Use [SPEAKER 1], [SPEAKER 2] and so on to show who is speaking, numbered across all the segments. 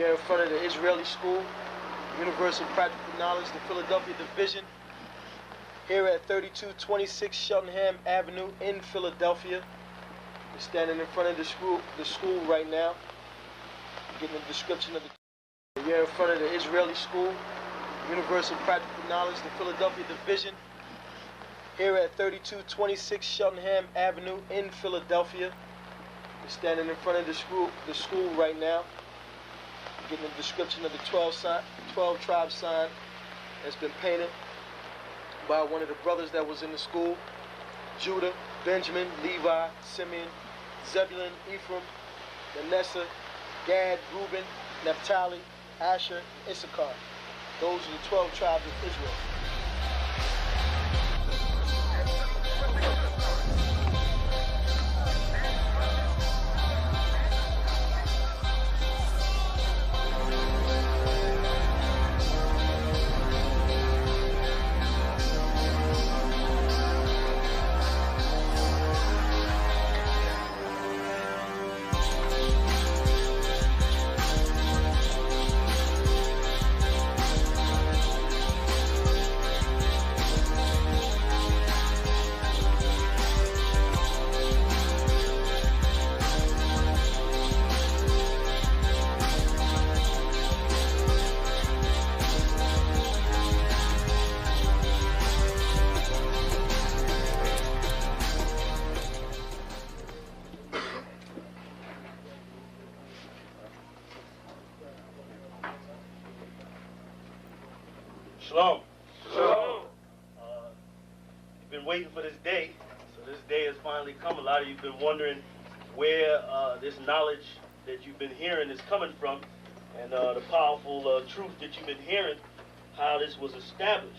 [SPEAKER 1] We're in front of the Israeli School, Universal Practical Knowledge, the Philadelphia Division, here at 3226 Cheltenham Avenue in Philadelphia. We're standing in front of the school right now, getting a description of the. We're in front of the Israeli School, Universal Practical Knowledge, the Philadelphia Division, here at 3226 Cheltenham Avenue in Philadelphia. We're standing in front of the school right now, getting a description of the 12 tribe sign that's been painted by one of the brothers that was in the school: Judah, Benjamin, Levi, Simeon, Zebulun, Ephraim, Manasseh, Gad, Reuben, Naphtali, Asher, and Issachar. Those are the 12 tribes of Israel.
[SPEAKER 2] Shalom. Shalom. You've been waiting for this day, so this day has finally come. A lot of you have been wondering where this knowledge that you've been hearing is coming from, and the powerful truth that you've been hearing, how this was established.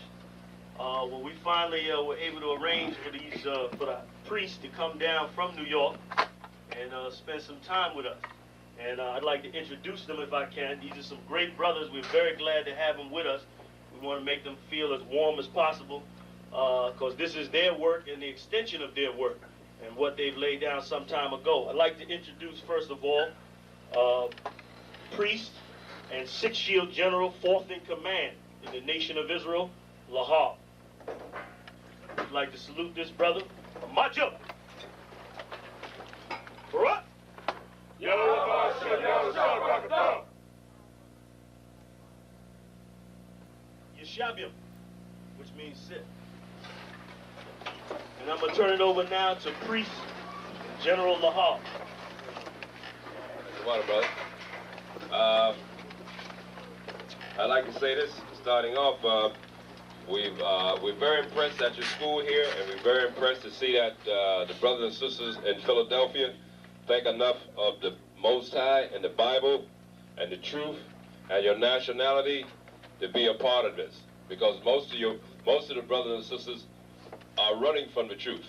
[SPEAKER 2] Well, we finally were able to arrange for the priests to come down from New York and spend some time with us. And I'd like to introduce them if I can. These are some great brothers. We're very glad to have them with us. We want to make them feel as warm as possible, because this is their work and the extension of their work and what they've laid down some time ago. I'd like to introduce, first of all, priest and six-shield general, fourth in command in the nation of Israel, Lashawan. I'd like to salute this brother. March up. Barak. Yeshabim, which means sit. And I'm going to turn it over now to priest General Lashawan.
[SPEAKER 3] Come on, brother. I'd like to say this, starting off, we're very impressed at your school here, and we're very impressed to see that the brothers and sisters in Philadelphia think enough of the Most High and the Bible and the truth and your nationality to be a part of this, because most of the brothers and sisters are running from the truth.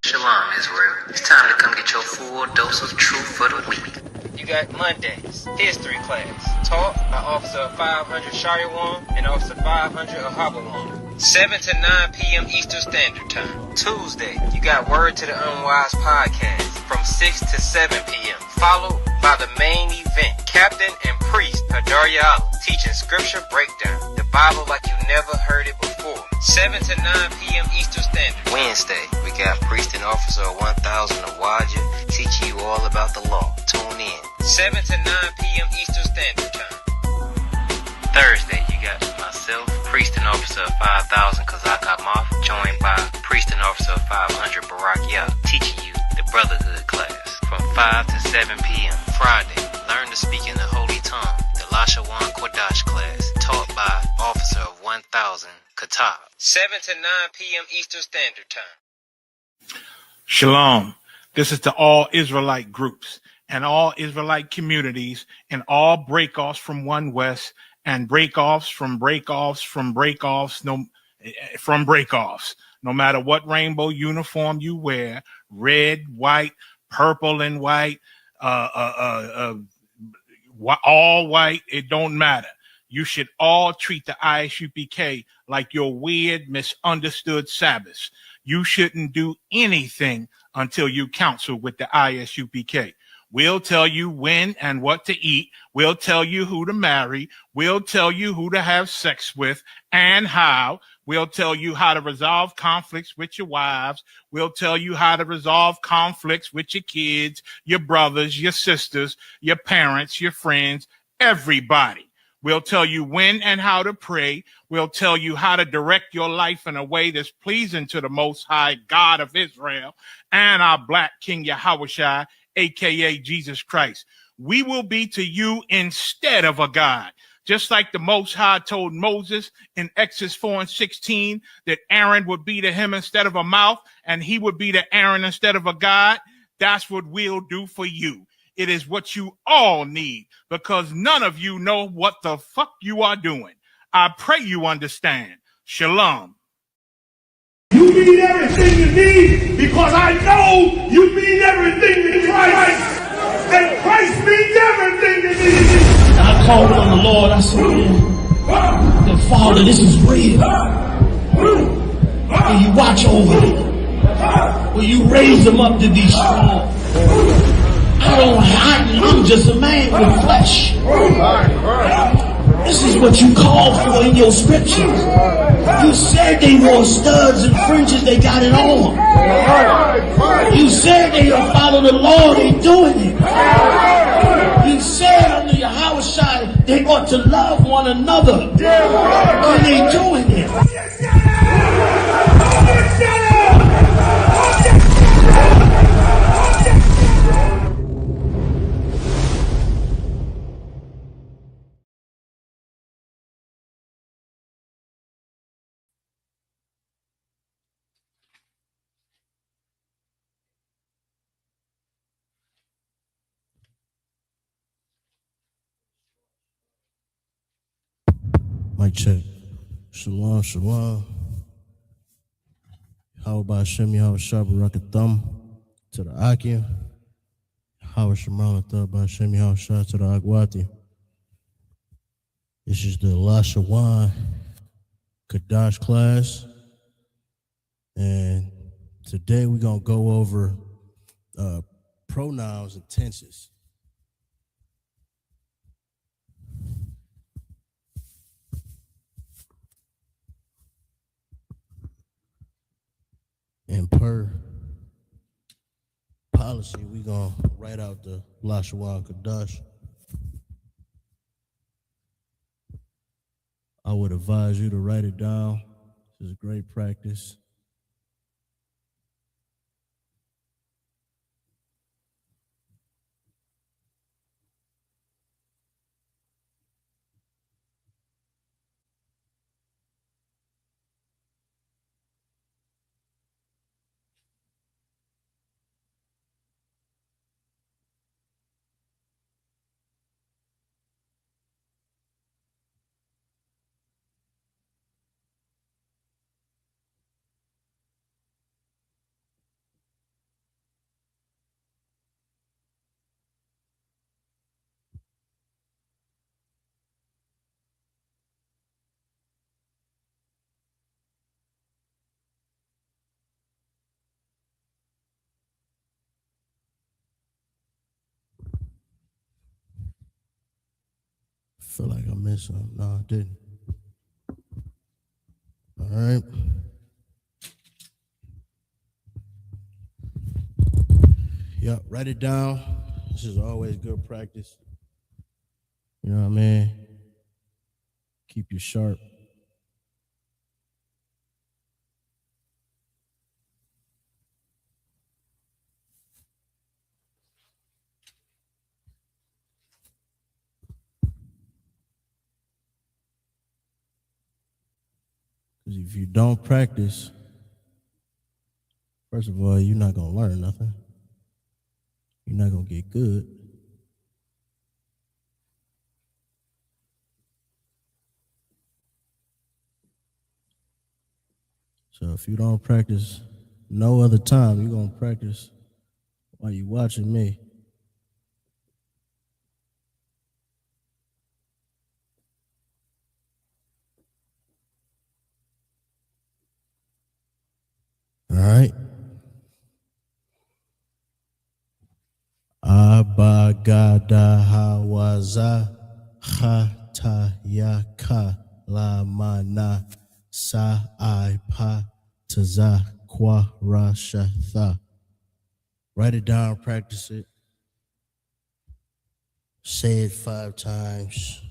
[SPEAKER 4] Shalom, Israel. It's time to come get your full dose of truth for the week. You got Mondays, history class, taught by Officer 500 Lashawan and Officer 500 Ahabawan. 7 to 9 p.m. Eastern Standard Time. Tuesday, you got Word to the Unwise podcast from 6 to 7 p.m. Followed by the main event, Captain and Priest Padaryal, teaching scripture breakdown, the Bible like you never heard it before. 7 to 9 p.m. Eastern Standard. Wednesday, we got Priest and Officer 1000 Awaja teaching you all about the law. Tune in. 7 to 9 p.m. Eastern Standard Time. Thursday, you got myself, Priest and Officer 5000 Kazak Moth, joined by Priest and Officer 500 Barak Yah, teaching you the Brotherhood class from 5 to 7 p.m. Friday, learn to speak in the Holy Tongue, the Lashawan Qadash class, taught by Officer 1000 Qatar. 7 to 9 p.m. Eastern Standard Time.
[SPEAKER 5] Shalom. This is to all Israelite groups and all Israelite communities and all breakoffs from One West and breakoffs from breakoffs from breakoffs from breakoffs. No matter what rainbow uniform you wear, red, white, purple and white, all white, it don't matter. You should all treat the ISUPK like your weird, misunderstood Sabbaths. you shouldn't do anything until you counsel with the ISUPK. We'll tell you when and what to eat. We'll tell you who to marry. We'll tell you who to have sex with and how. We'll tell you how to resolve conflicts with your wives. We'll tell you how to resolve conflicts with your kids, your brothers, your sisters, your parents, your friends, everybody. We'll tell you when and how to pray. We'll tell you how to direct your life in a way that's pleasing to the Most High God of Israel and our Black King Yahushua, a.k.a. Jesus Christ. We will be to you instead of a God. Just like the Most High told Moses in Exodus 4:16 that Aaron would be to him instead of a mouth and he would be to Aaron instead of a God, that's what we'll do for you. It is what you all need because none of you know what the fuck you are doing. I pray you understand. Shalom.
[SPEAKER 6] You mean everything to me because I know you mean everything to Christ. And Christ means everything to me.
[SPEAKER 7] I called on the Lord. I said, man, Father, this is real. Will you watch over them? Will you raise them up to be strong? I'm just a man with flesh. This is what you called for in your scriptures. You said they wore studs and fringes, they got it on. You said they will follow the law, they doing it. You said under Yahushua they ought to love one another, and they doing it.
[SPEAKER 8] Mic check. Shalom, shalom. How about Shem Yahushua Barak Thumb to the Akim? How is Shemala Thaba Shem Yahushua to the Agwati? This is the Lashawan Qadash class. And today we're going to go over pronouns and tenses. And per policy, we're going to write out the Lashawan Qadash. I would advise you to write it down. This is great practice. I feel like I missed something. No, I didn't. All right. Yep, write it down. This is always good practice. You know what I mean? Keep you sharp. Because if you don't practice, first of all, you're not going to learn nothing. You're not going to get good. So if you don't practice no other time, you're going to practice while you're watching me. All Magada Hawaza Hatayaka Lamana Sa Ipa Taza Kwa Rashatha. Write it down, practice it. Say it 5 times.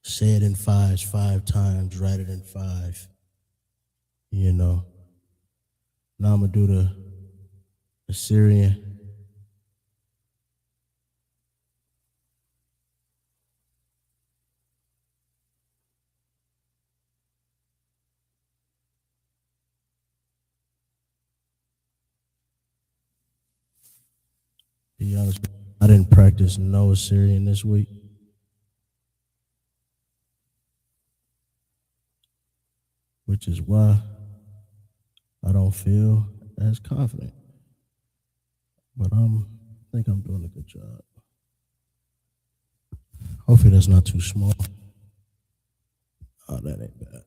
[SPEAKER 8] Say it in 5 times. Write it in 5. You know. Now I'm going to do the Assyrian. Be honest, I didn't practice no Assyrian this week. Which is why I don't feel as confident. But I think I'm doing a good job. Hopefully that's not too small. Oh, that ain't bad.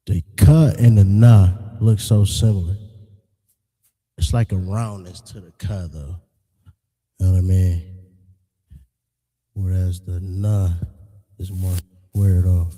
[SPEAKER 8] The ka and the na look so similar. It's like a roundness to the ka, though. You know what I mean? Whereas the na is more squared off.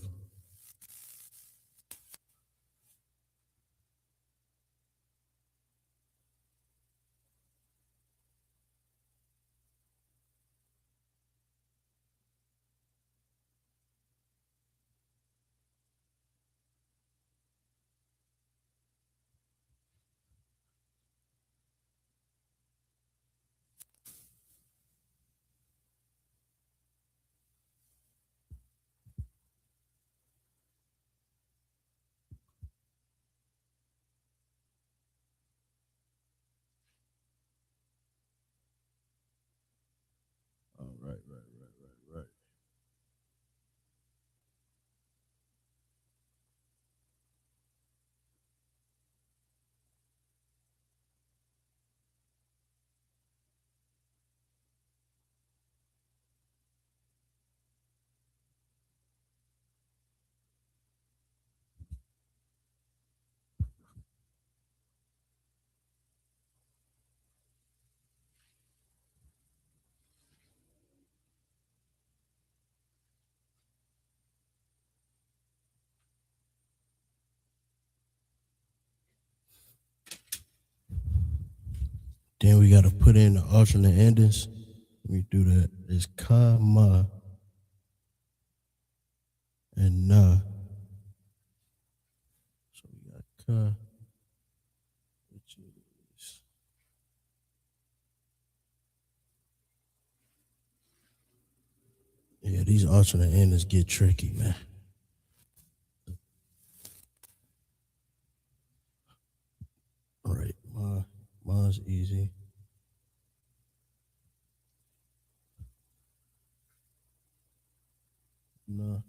[SPEAKER 8] Oh, right. Then we got to put in the alternate endings. Let me do that. It's ka, ma, and na. So we got ka, which is. Yeah, these alternate endings get tricky, man. All right, ma's easy. No.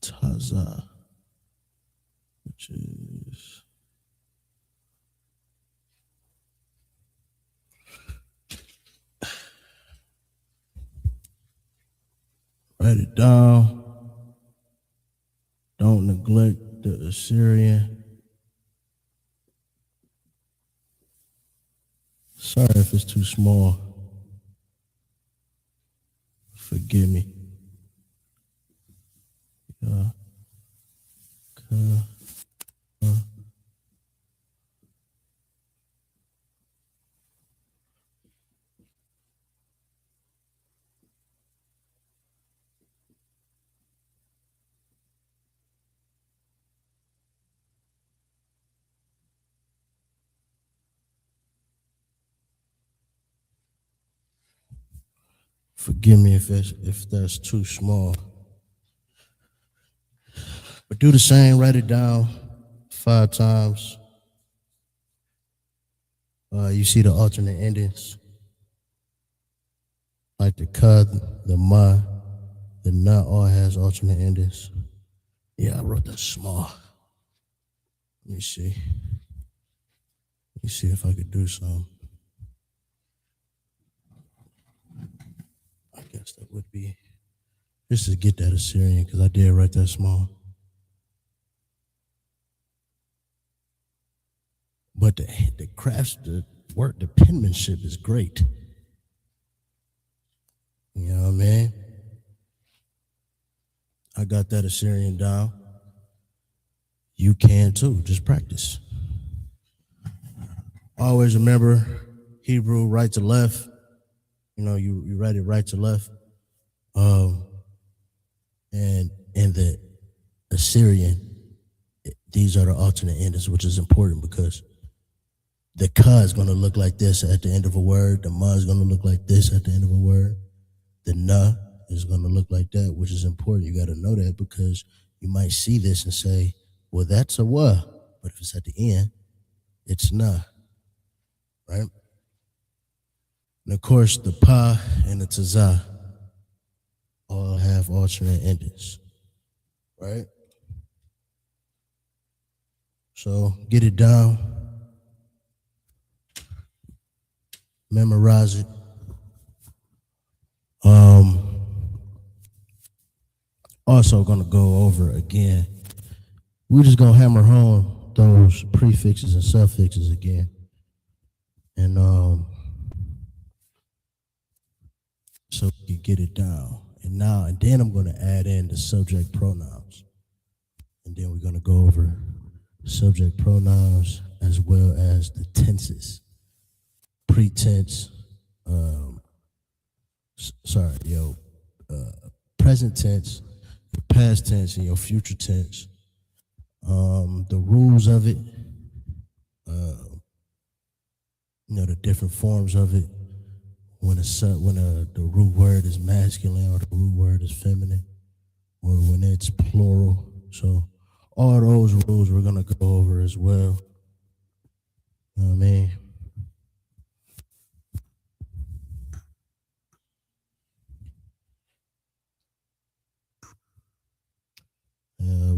[SPEAKER 8] Taza, which is. Write it down. Don't neglect the Assyrian. Sorry if it's too small. Forgive me. Forgive me if that's too small. But do the same, write it down 5 times. You see the alternate endings, like the cud, the ma, the na, all has alternate endings. Yeah, I wrote that small. Let me see. Let me see if I could do something. I guess that would be just to get that Assyrian, because I did write that small. But the crafts, the work, the penmanship is great. You know what I mean? I got that Assyrian down. You can too, just practice. Always remember Hebrew right to left. You know, you write it right to left. And in the Assyrian, these are the alternate endings, which is important because the ka is going to look like this at the end of a word. The ma is going to look like this at the end of a word. The na is going to look like that, which is important. You got to know that because you might see this and say, well, that's a wa. But if it's at the end, it's na. Right? And of course, the pa and the taza all have alternate endings. Right? So get it down. Memorize it. Also gonna go over again. We're just gonna hammer home those prefixes and suffixes again. And so we can get it down. And then I'm gonna add in the subject pronouns. And then we're gonna go over subject pronouns as well as the tenses. Pretense, present tense, your past tense, and your future tense. The rules of it, the different forms of it. When the root word is masculine or the root word is feminine, or when it's plural. So all those rules we're gonna go over as well. You know what I mean?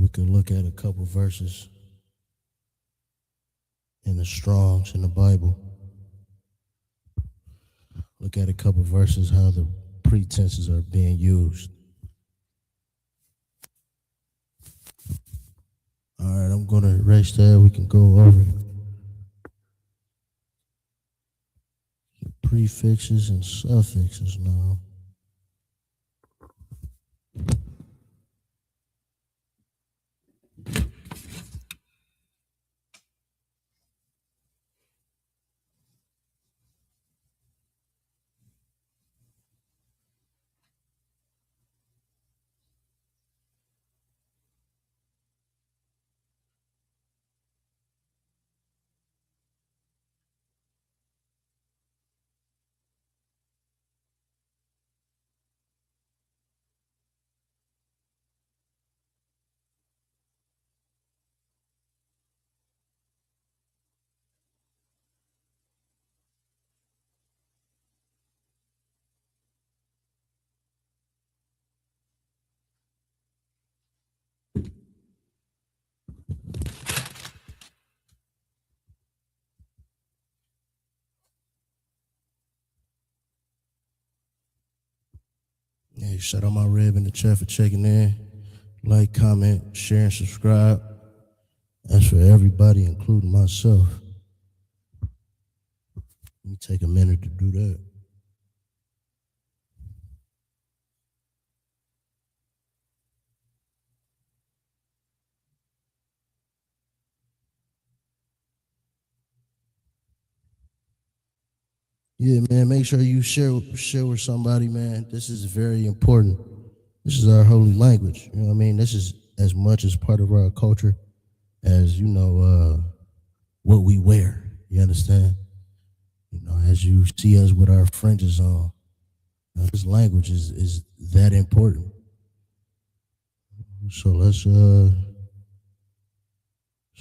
[SPEAKER 8] We could look at a couple verses in the Strongs in the Bible. Look at a couple verses how the pretenses are being used. All right, I'm going to erase that. We can go over the prefixes and suffixes now. Hey, shout out my Reb in the chat for checking in. Like, comment, share, and subscribe. That's for everybody, including myself. Let me take a minute to do that. Yeah, man, make sure you share with somebody, man. This is very important. This is our holy language. You know what I mean? This is as much as part of our culture as, what we wear. You understand? As you see us with our fringes on, This language is that important. So let's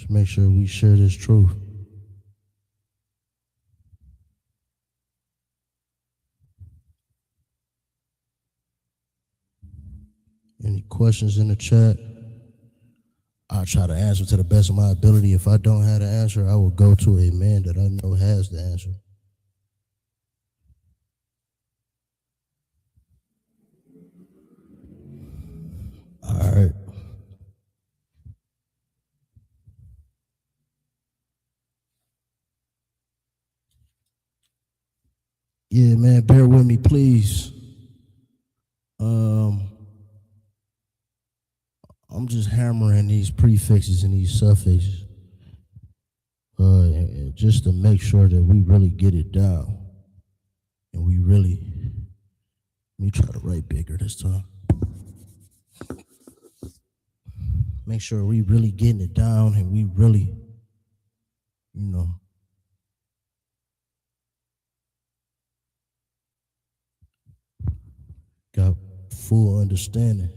[SPEAKER 8] make sure we share this truth. Any questions in the chat? I'll try to answer to the best of my ability. If I don't have the answer, I will go to a man that I know has the answer. All right. Yeah, man, bear with me, please. I'm just hammering these prefixes and these suffixes just to make sure that we really get it down. And we really, let me try to write bigger this time. Make sure we really getting it down and we really, got full understanding.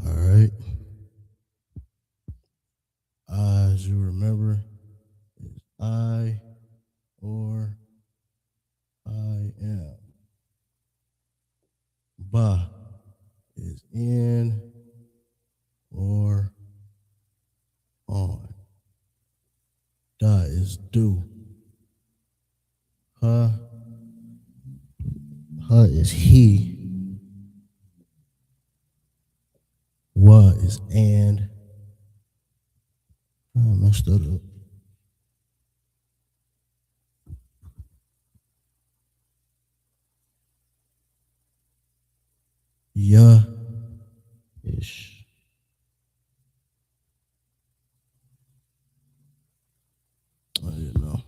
[SPEAKER 8] All right. As you remember, is I or I am. Ba is in or on. Da is do. Ha is he. Wa is and. I messed that up. Ya is. I didn't know.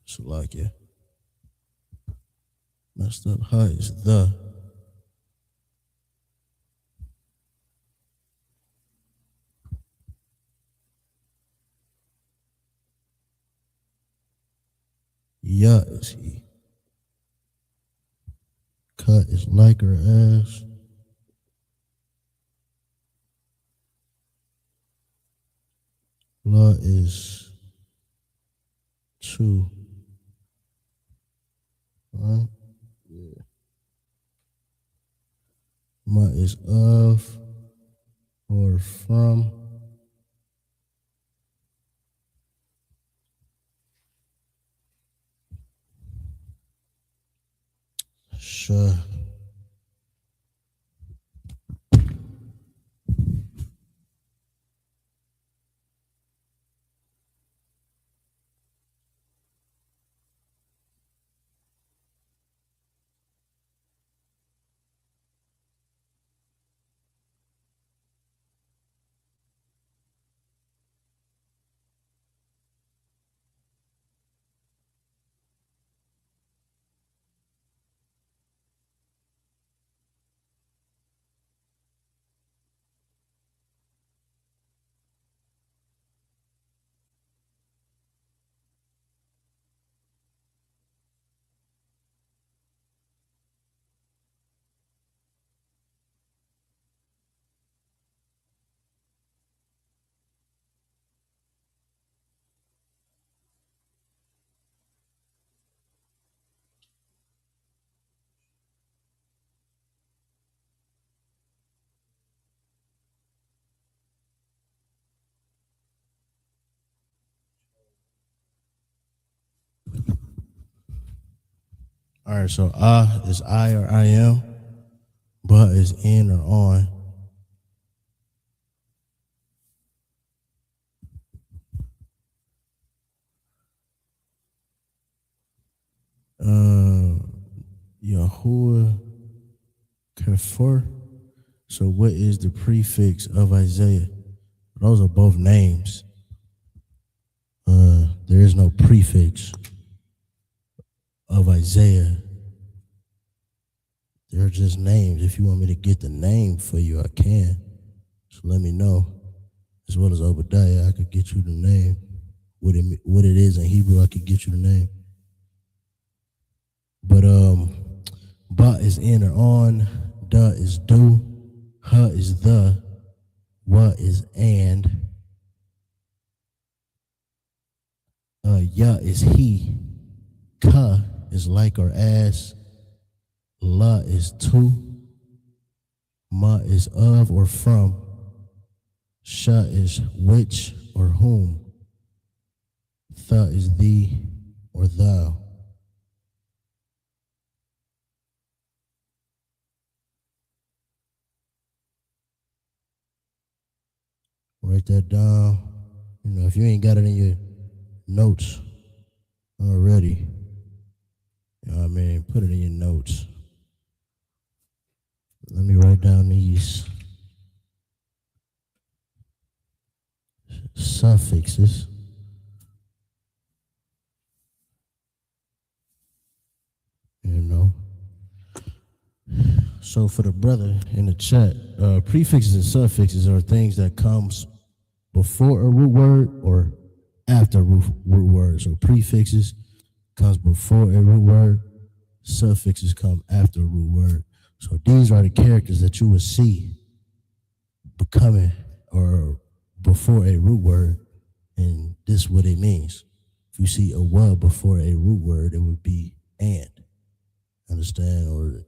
[SPEAKER 8] Salakia. Messed up. Ha is the. Ya is he. Ka is like or as. La is to. Right? Yeah. Ma is of or from. Sure. All right, so is I or I am. Ba is in or on. Yahuwah Kafir. So what is the prefix of Isaiah? Those are both names. There is no prefix of Isaiah. They're just names. If you want me to get the name for you, I can. So let me know. As well as Obadiah, I could get you the name. What it is in Hebrew, I could get you the name. But ba is in or on, da is do, ha is the, wa is and, ya is he, ka is like or as, la is to, ma is of or from, sha is which or whom, tha is thee or thou. Write that down. If you ain't got it in your notes already, put it in your notes. Let me write down these suffixes. So for the brother in the chat, prefixes and suffixes are things that comes before a root word or after a root word. So prefixes comes before a root word, suffixes come after a root word. So these are the characters that you will see becoming or before a root word, and this is what it means. If you see a wa before a root word, it would be and. Understand? Or,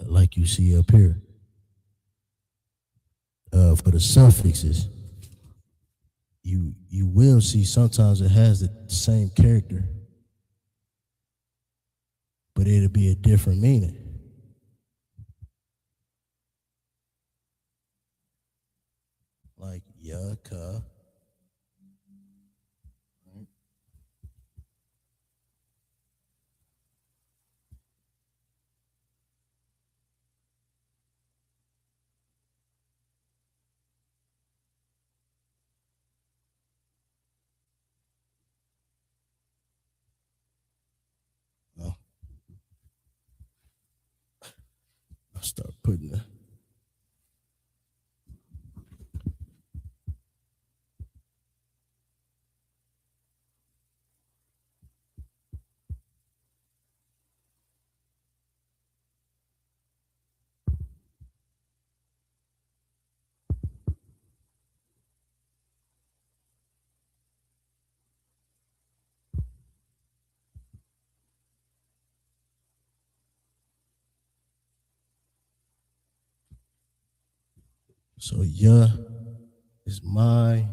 [SPEAKER 8] like you see up here. For the suffixes, you will see sometimes it has the same character, but it'll be a different meaning. Like yaka. I'll start putting the so ya is my,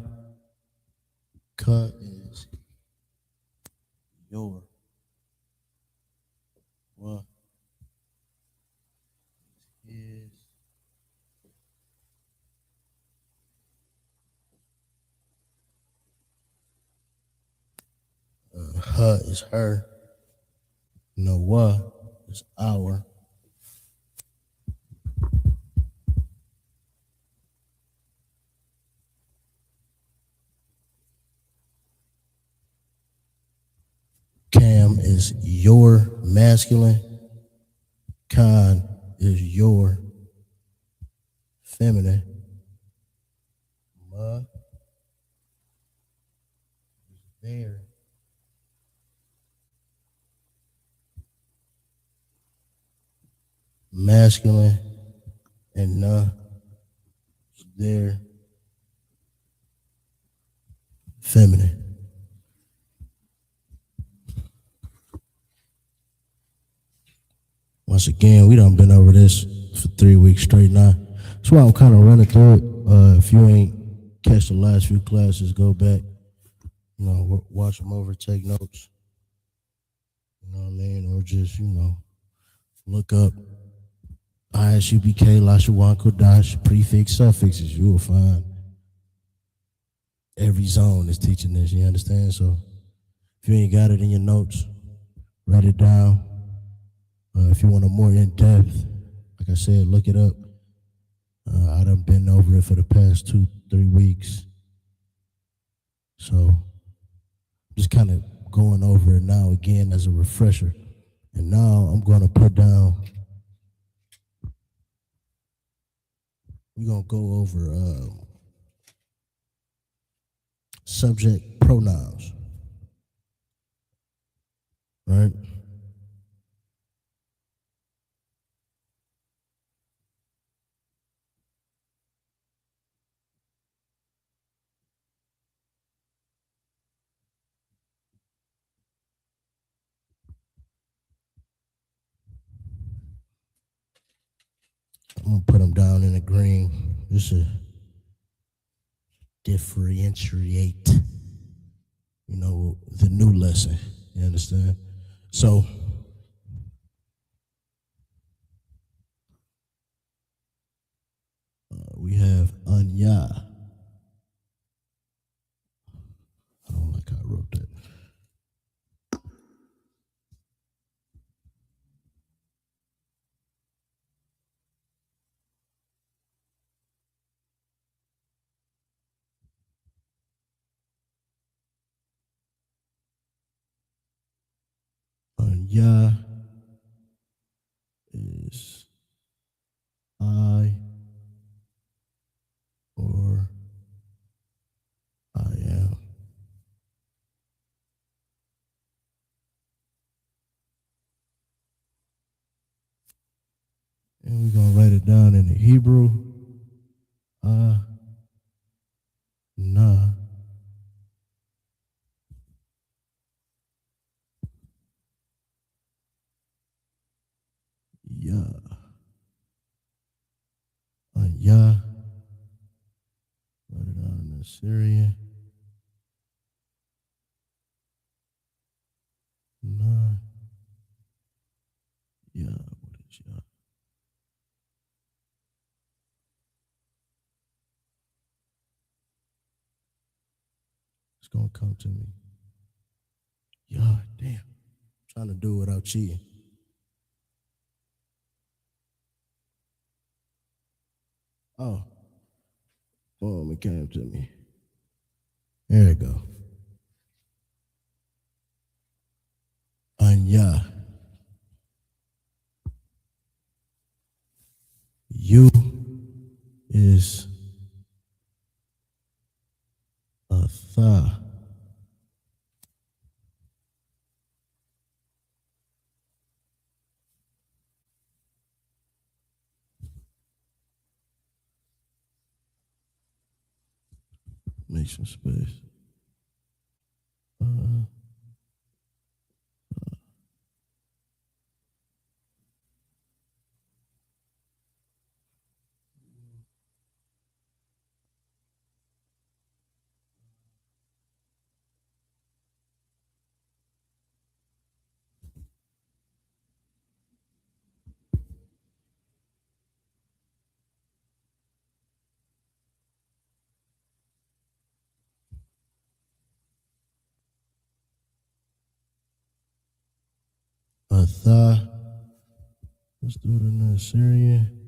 [SPEAKER 8] ka is your, wa is ha is her, wa is our, Cam is your masculine, Khan is your feminine, Ma is their masculine, and Na is their feminine. Once again, we done been over this for 3 weeks straight now. That's why I'm kind of running through it. If you ain't catch the last few classes, go back, watch them over, take notes. You know what I mean? Or just, look up ISUPK, Lashawan, Qadash, prefix, suffixes. You will find every zone is teaching this, you understand? So if you ain't got it in your notes, Write it down. If you want a more in-depth, like I said, look it up. I done been over it for the past 2-3 weeks. So just kind of going over it now again as a refresher. And now I'm going to put down, we're going to go over subject pronouns, right? I'm going to put them down in the green just to differentiate, the new lesson. You understand? So, we have anya. I don't like how I wrote that. Anya is I or I am. And we're going to write it down in the Hebrew. Na. Ya. Ya. Write it down in the Syrian. Na. Ya. What is ya? It's going to come to me. Ya, damn. I'm trying to do it without cheating. Oh. Boom, it came to me. There we go. Anya. You is a tha. Make some space. A tha. Let's do it in the Syrian.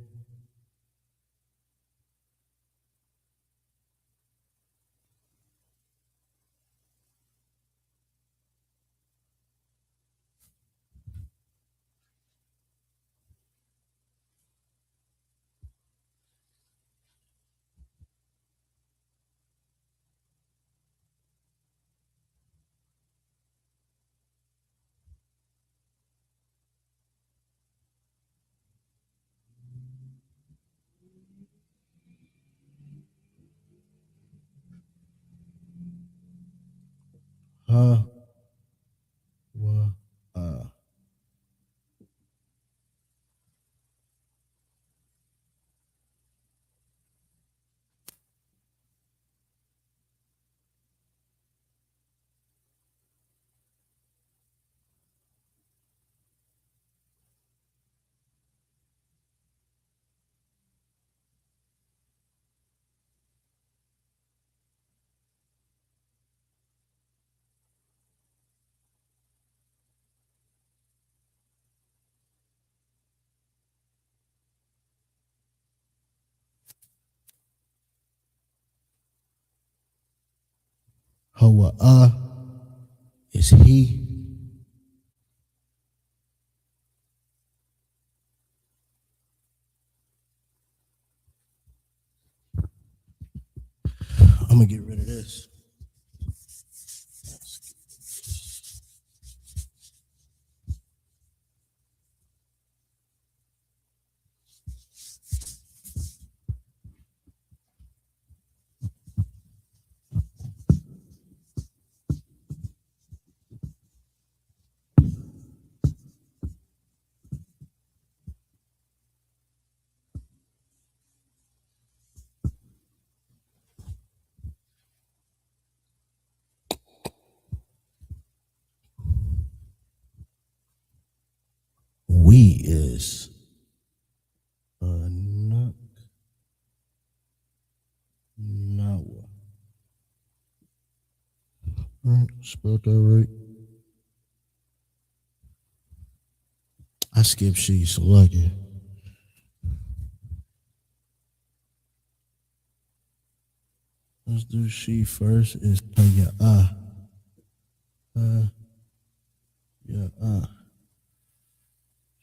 [SPEAKER 8] Ha. Wa. Hawa'ah is he. I'm gonna get rid of this. We is Nawa. Right, spelled that right. I skipped she, so lucky. Let's do she first. Is Taya'ah. Yeah.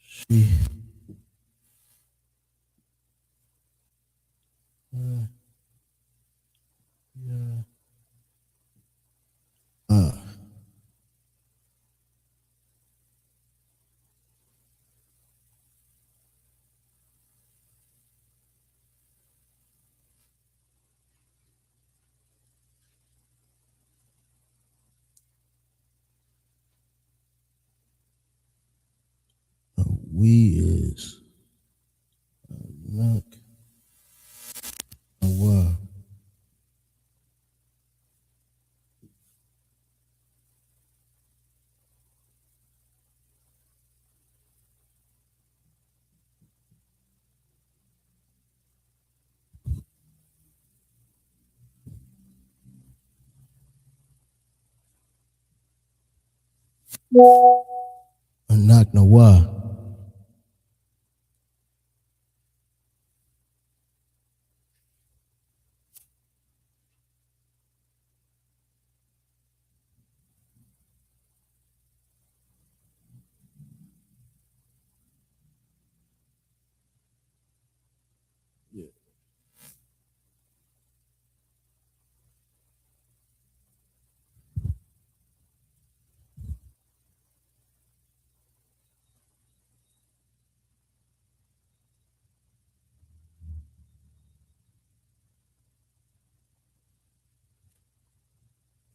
[SPEAKER 8] She. Yeah. We is Nawa.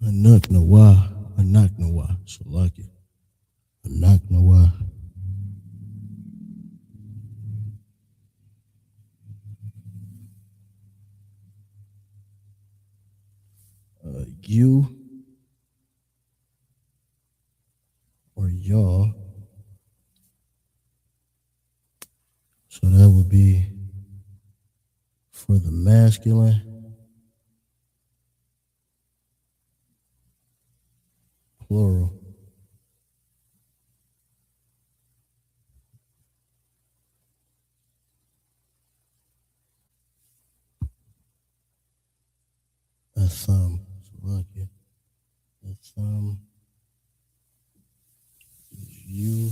[SPEAKER 8] Anak Nawa. Anak Nawa. So lucky. Anak Nawa. You or y'all. So that would be for the masculine, plural. A thumb. So lucky. A thumb. You.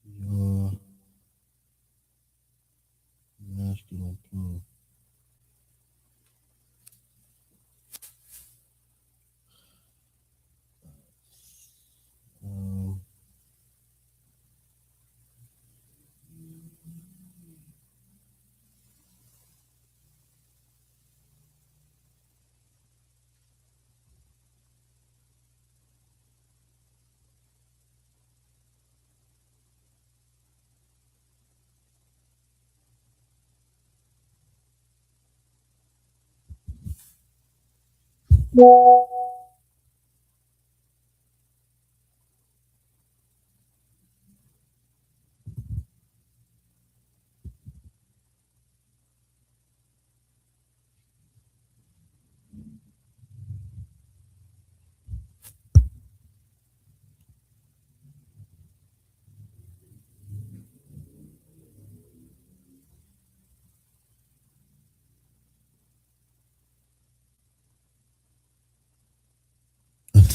[SPEAKER 8] Your. Masculine, plural.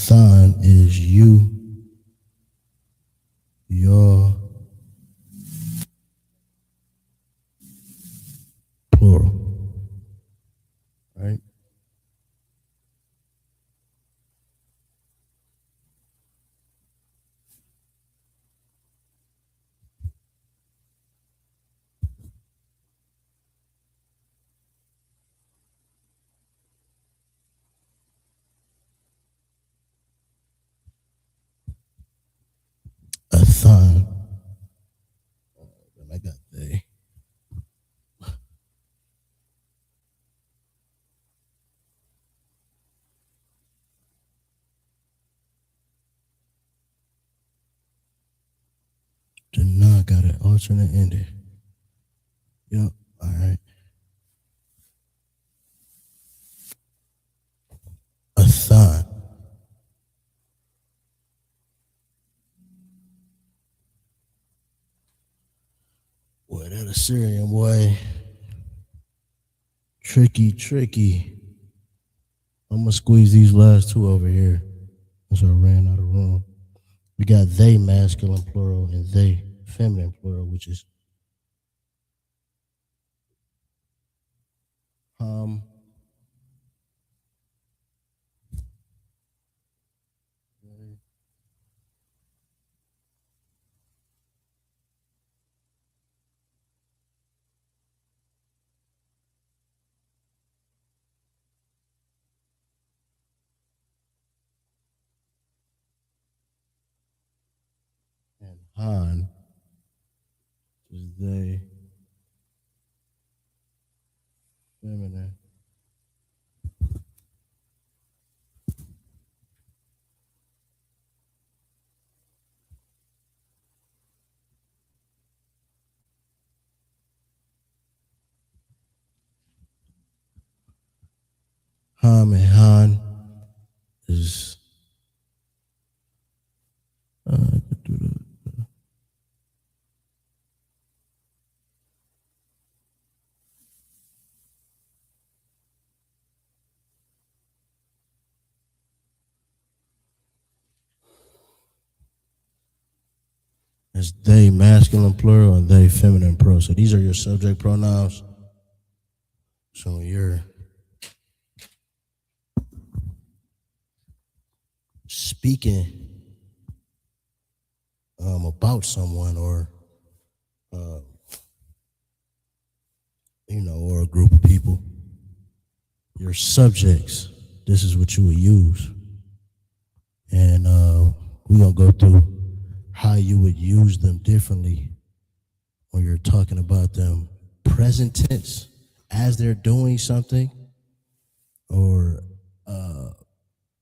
[SPEAKER 8] Athan is you, your, plural, right? Athan. And I got they. Then now I got an alternate ending. Yep, all right. Athan. Boy, that Assyrian boy. Tricky. I'm gonna squeeze these last two over here. So I ran out of room. We got they masculine plural and they feminine plural, which is and Han is they feminine. Ham and Han is it's they masculine plural and they feminine plural. So these are your subject pronouns. So when you're speaking about someone or or a group of people, your subjects, this is what you would use. And we're gonna go through how you would use them differently when you're talking about them present tense as they're doing something, or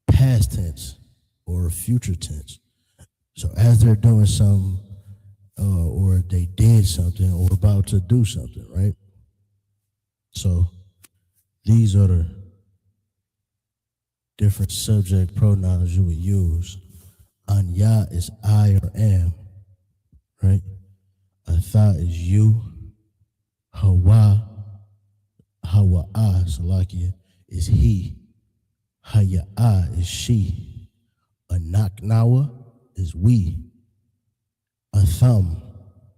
[SPEAKER 8] past tense or future tense. So as they're doing something, or they did something or about to do something, right? So these are the different subject pronouns you would use. Anya is I or am, right? Atha is you. Hawa'a, Salakia, is he. Haya'a is she. Anaknawa is we. Atham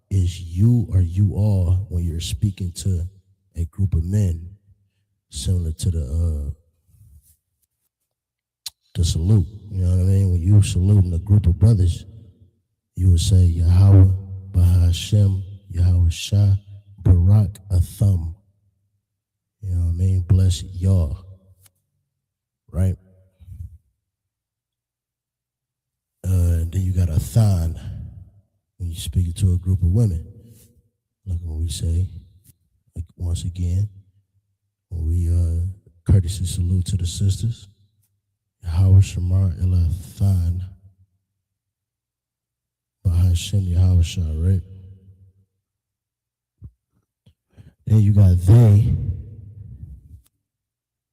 [SPEAKER 8] is you or you all when you're speaking to a group of men, similar to the salute. You know what I mean? When you saluting a group of brothers, you would say Yahweh, Bahashem, Yahweh Shah, Barak Atham. You know what I mean? Bless Yah. Right? And then you got Athan when you speak to a group of women. Like when we say, like once again, when we courtesy salute to the sisters, Yahweh Shamar Elathan, Bahashem Yahweh Shah, right? Then you got they,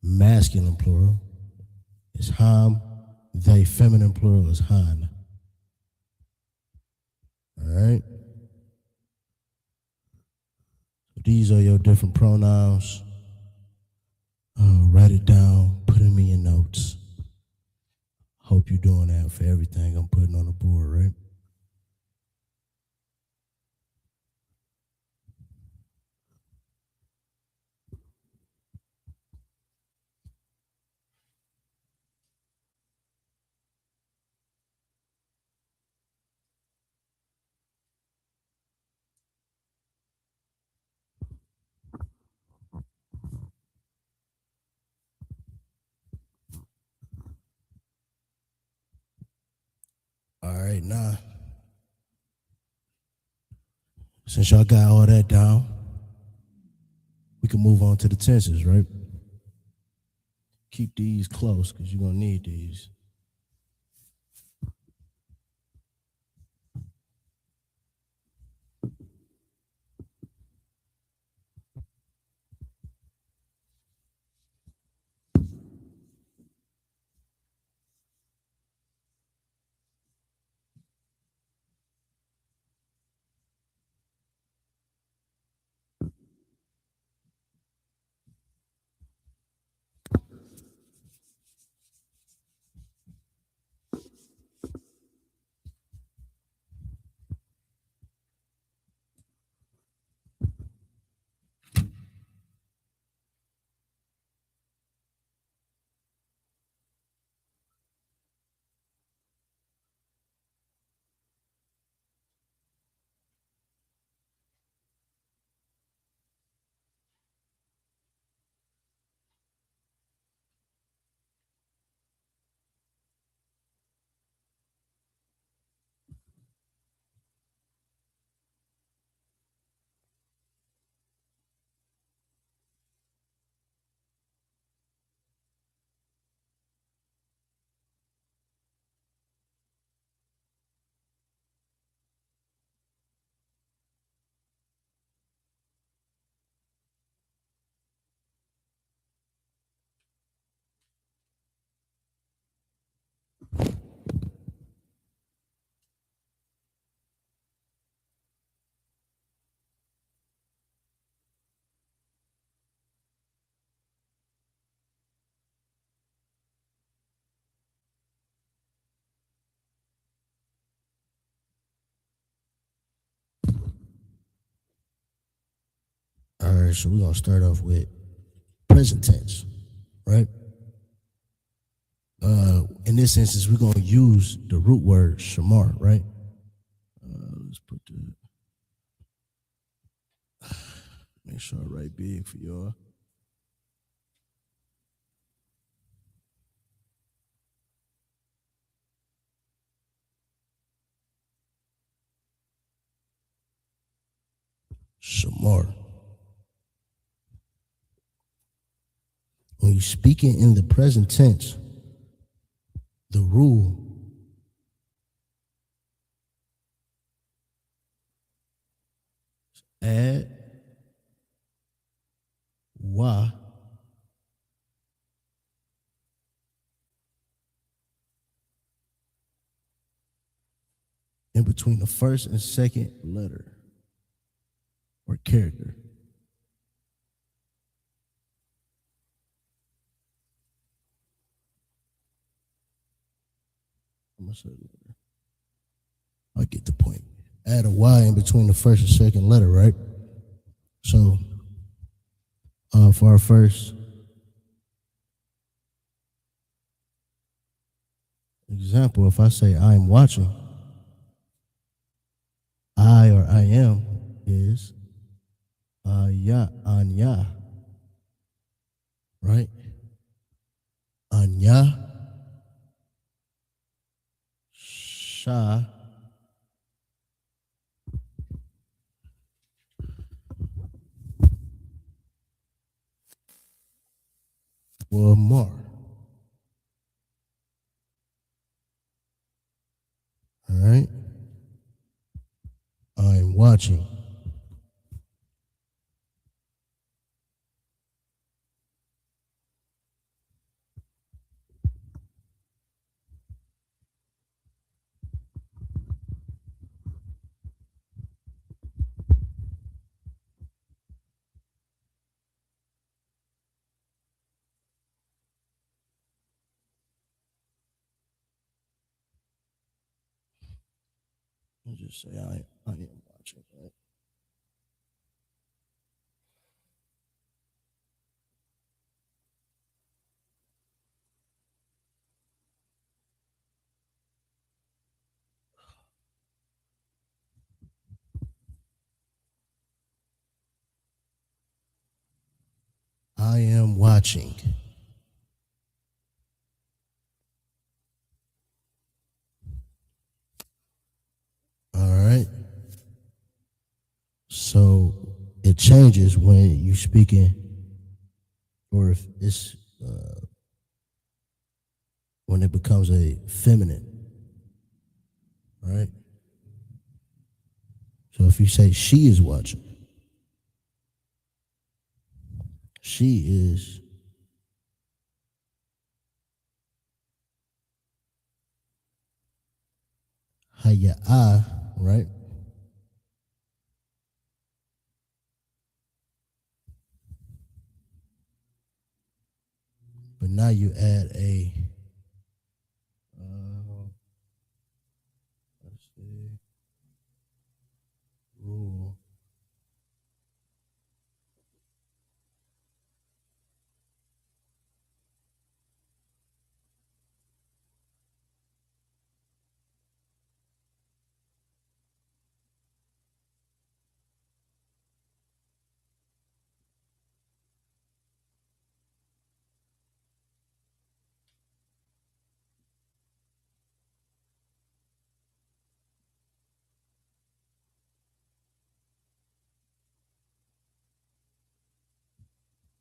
[SPEAKER 8] masculine plural, is Ham. They, feminine plural, is Han. All right? So these are your different pronouns. Write it down, put them in your notes. Hope you're doing that for everything I'm putting on the board, right? All right, now, since y'all got all that down, we can move on to the tenses, right? Keep these close because you're going to need these. All right, so we're going to start off with present tense, right? In this instance, we're going to use the root word shamar, right? Let's put the, make sure I write big for y'all. Shamar. When you're speaking in the present tense, the rule is add wa in between the first and second letter or character. I get the point. Add a Y in between the first and second letter, right? So, for our first example, if I say I'm watching, I or I am is ya, anya, right? Anya, sha, or more. All right? I'm watching. I'll just say I am watching, right? I am watching. All right. So it changes when you speaking, or if it's when it becomes a feminine, right? So if you say she is watching, she is haya'ah, right? But now you add a let's see, rule.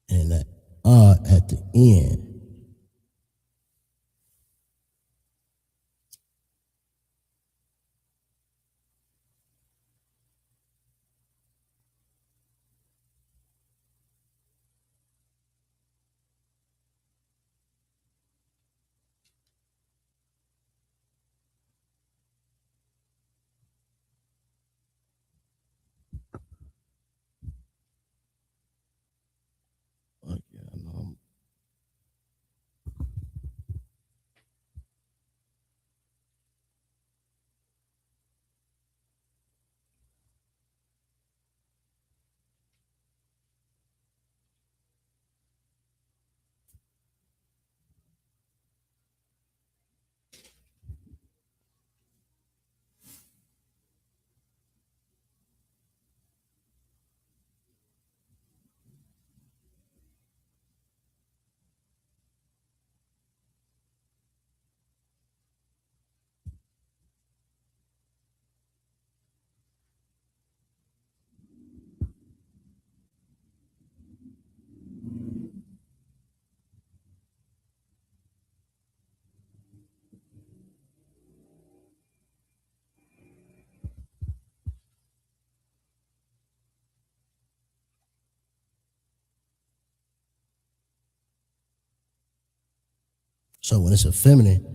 [SPEAKER 8] And that at the end. Like, yeah, I know I'm so when it's a feminine,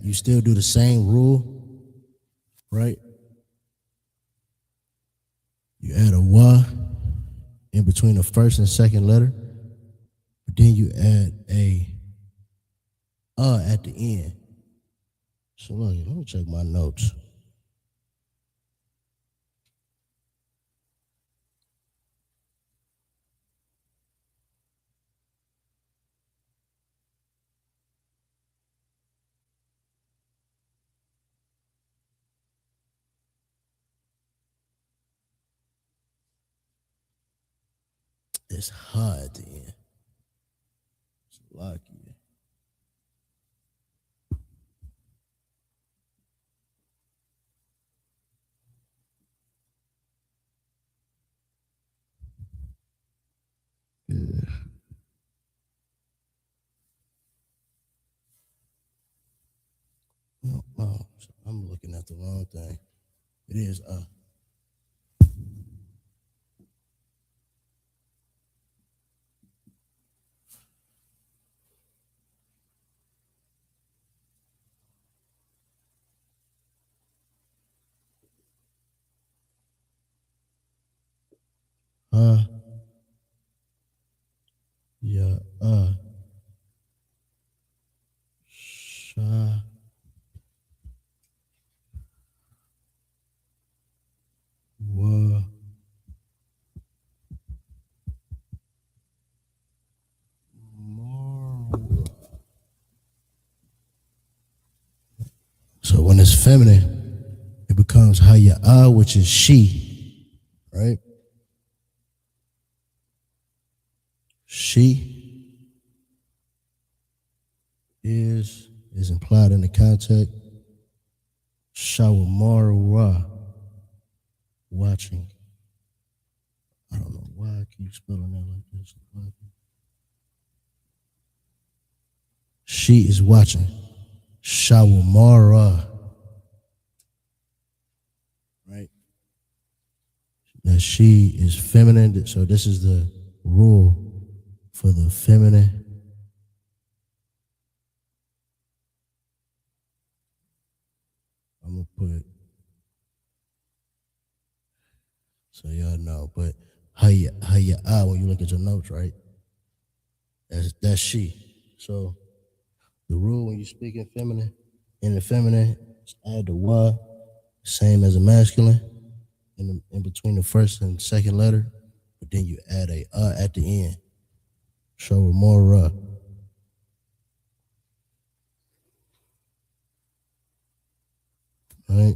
[SPEAKER 8] you still do the same rule, right? You add a wa in between the first and second letter, but then you add a at the end. So look, let me check my notes. It's ha at the end. It's lucky. Yeah. No, so I'm looking at the wrong thing. It is yeah, sha. is feminine, it becomes Haya'ah, which is she, right? She is implied in the context. Shawamara, watching. I don't know why I keep spelling that like this. She is watching. Shawamara. Right? That she is feminine. So this is the rule for the feminine. I'm going to put, so y'all know, but Haya'ah, when you look at your notes, right? That's she. So the rule when you speak in the feminine, is add the wa, same as a masculine, in between the first and second letter, but then you add a at the end. Show more right?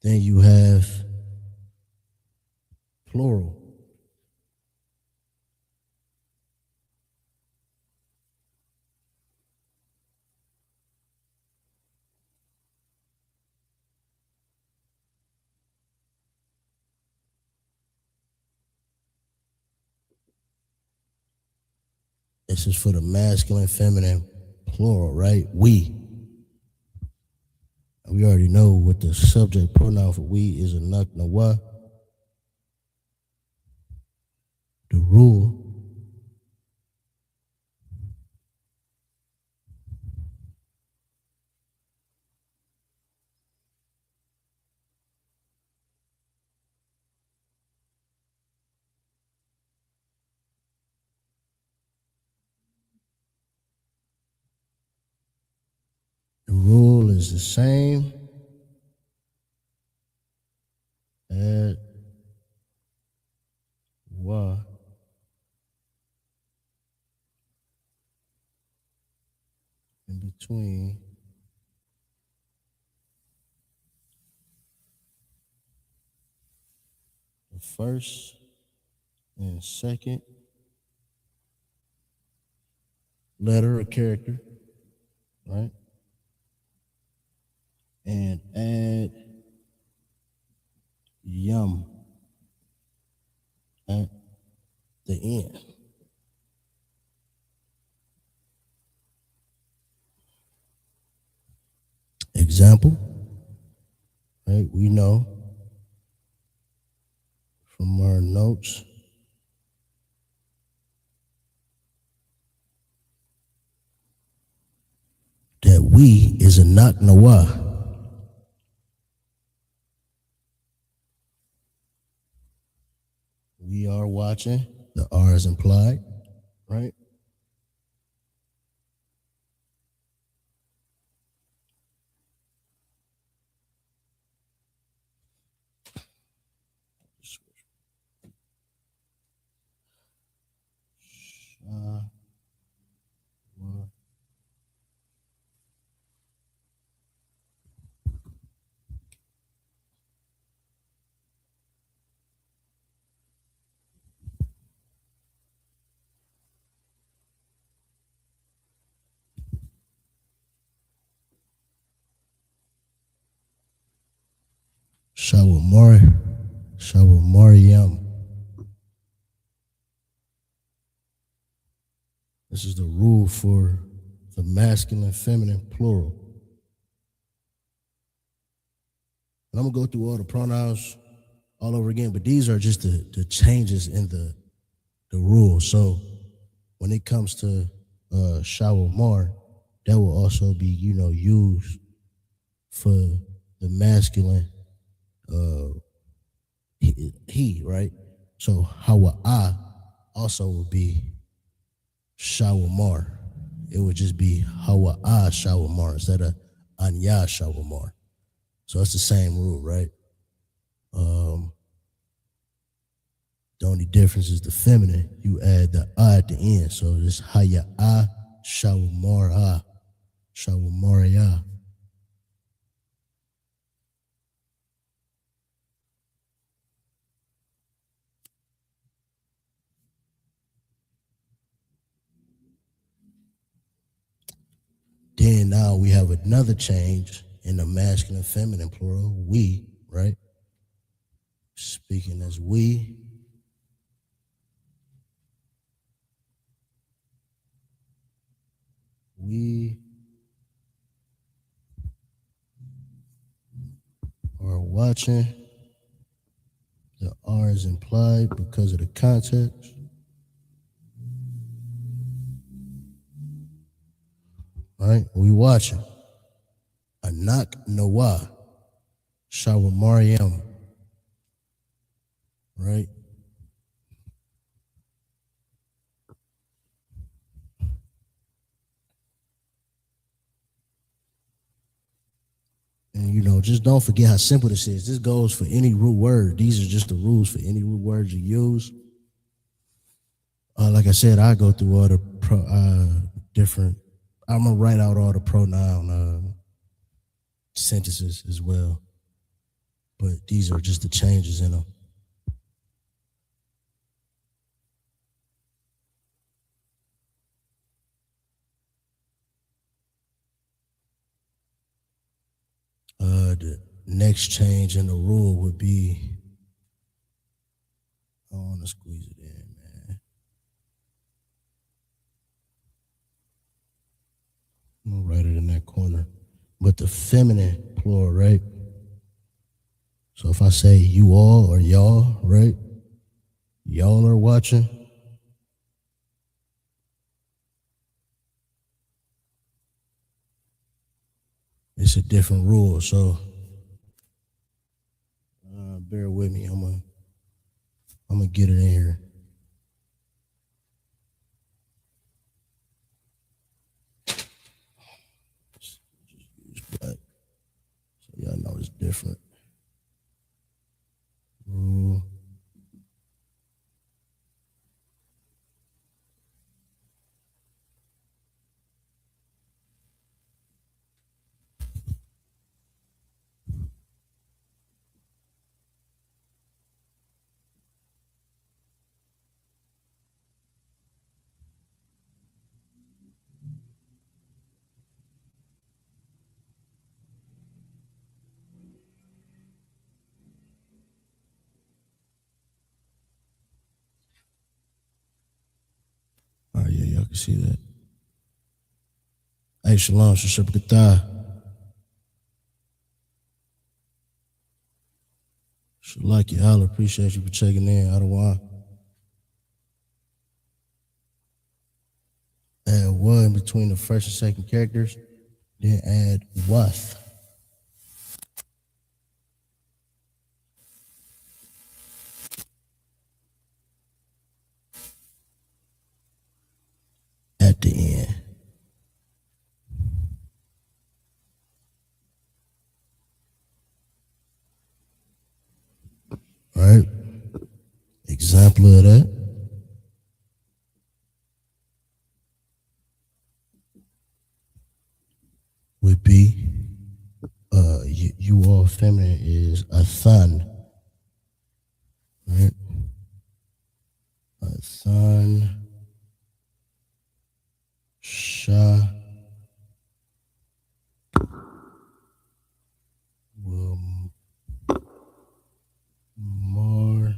[SPEAKER 8] Then you have plural. This is for the masculine, feminine, plural, right? We. We already know what the subject pronoun for we is a naknawa. The rule is the same as wa. In between the first and second letter or character, right? And add yum at the end. Example, right? We know from our notes that we is a naknawa. We are watching. The R is implied, right? Shawamariyam. This is the rule for the masculine, feminine, plural. And I'm gonna go through all the pronouns all over again, but these are just the changes in the rule. So when it comes to shawamar, that will also be, used for the masculine he, right? So Hawa'ah also would be Shawamar. It would just be Hawa'ah Shawamar instead of Anya Shawamar. So it's the same rule, right? The only difference is the feminine. You add the at the end. So it's haya shawamara, shawamaraya. Then now we have another change in the masculine, feminine plural. We, right? Speaking as we. We are watching. The R is implied because of the context. Right? We watching. Anak Nawa. Shawamariam. Right? And just don't forget how simple this is. This goes for any root word. These are just the rules for any root words you use. Like I said, I go through all the different. I'm gonna write out all the pronoun sentences as well. But these are just the changes in them. The next change in the rule would be, I want to squeeze it in, man. I'm going to write it in that corner. But the feminine plural, right? So if I say you all or y'all, right? Y'all are watching. It's a different rule, so bear with me. I'm gonna get it in here. Just use black, so y'all know it's different. Rule. Oh yeah, y'all can see that. Hey, shalom, shashab. Shalaki Allah, appreciate you for checking in. Adawan. Add one between the first and second characters, then add wath. At the end. All right. Example of that would be you all feminine is a thun. Right? A thun. Sha. Will more.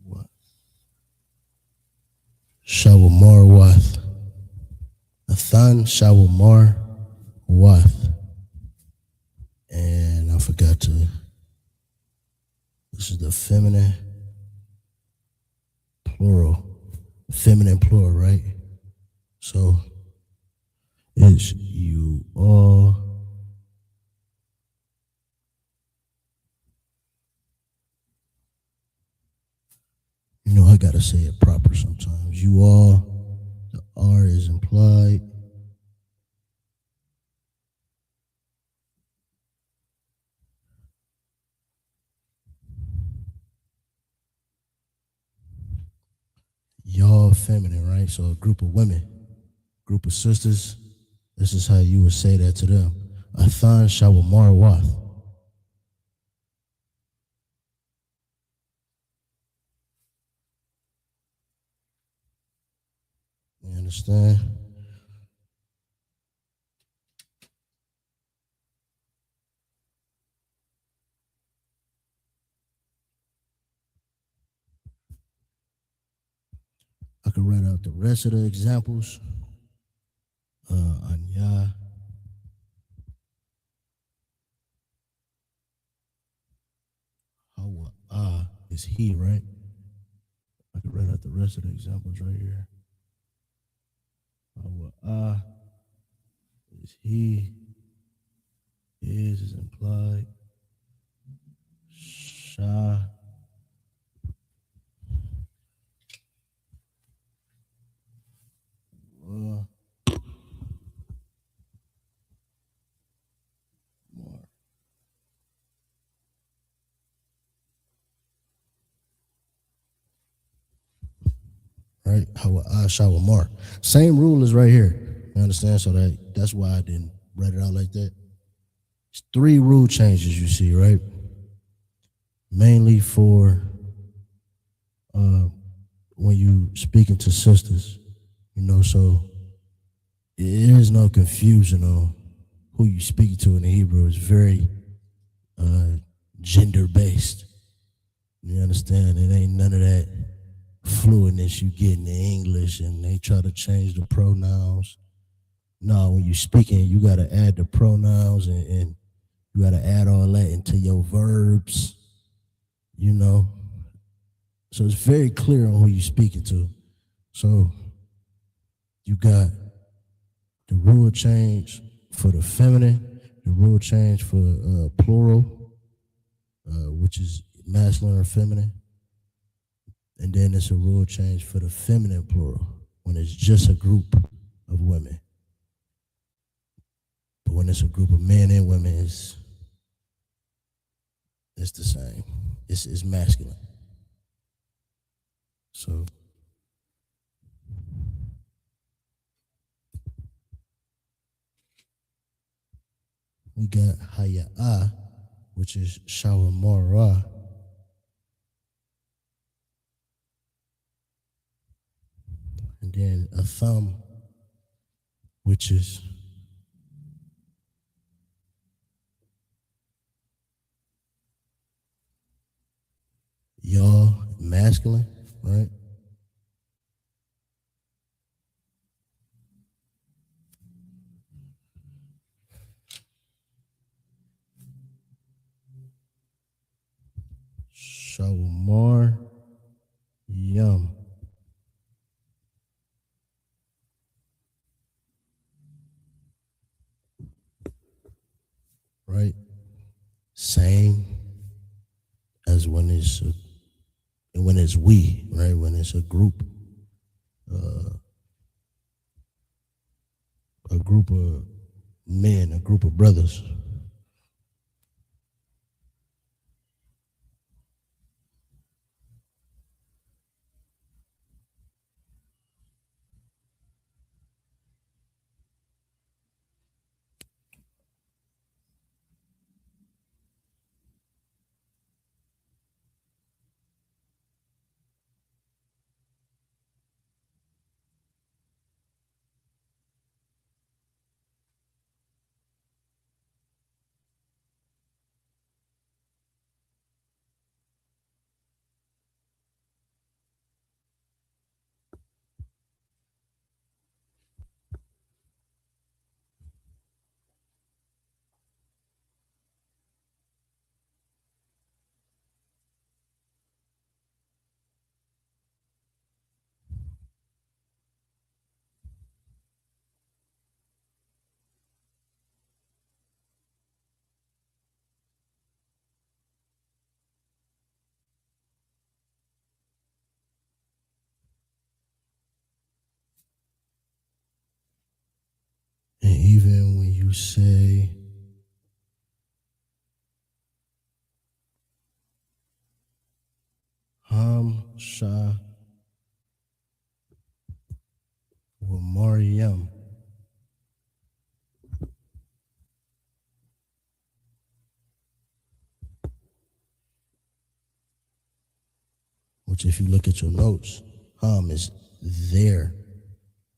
[SPEAKER 8] What? Shawamar wath. A thun shawamar wath. And I forgot to. This is the feminine plural. Feminine plural, right? So it's you all. I gotta say it proper sometimes. You all, the R is implied. right? So a group of women, group of sisters, this is how you would say that to them. Athan Shawamar Wath. You understand? I could write out the rest of the examples. Anya. Hawa is he, right? I could write out the rest of the examples right here. Hawa is he. Is implied. Sha. More. Right? Shawamar. Same rule is right here. You understand? So that's why I didn't write it out like that. It's 3 rule changes you see, right? Mainly for when you speaking to sisters, so there is no confusion on who you speak to in the Hebrew. It's very gender based. You understand? It ain't none of that fluidness you get in the English and they try to change the pronouns. No, when you speaking, you got to add the pronouns and you got to add all that into your verbs, So it's very clear on who you're speaking to. So you got the rule change for the feminine, the rule change for plural, which is masculine or feminine. And then it's a rule change for the feminine plural when it's just a group of women. But when it's a group of men and women, it's the same. It's masculine. So we got Haya'ah, which is Shawamara. And then a thumb, which is y'all, masculine, right? Shawamar, yum. Right? Same as when it's we, right? When it's a group of men, a group of brothers. And even when you say Ham Shah Mariam. Which, if you look at your notes, Ham is there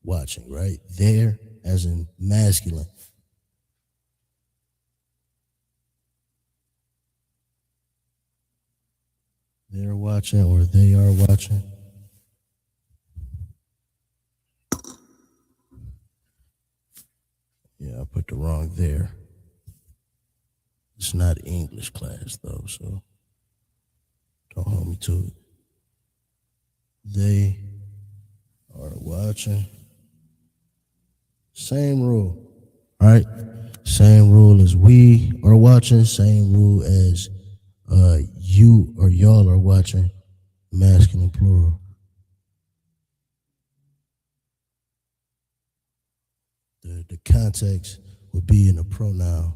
[SPEAKER 8] watching, right? There as in masculine. They're watching or they are watching. Yeah, I put the wrong there. It's not English class though, so don't hold me to it. They are watching. Same rule, right? Same rule as we are watching. Same rule as you or y'all are watching. Masculine plural. The context would be in a pronoun.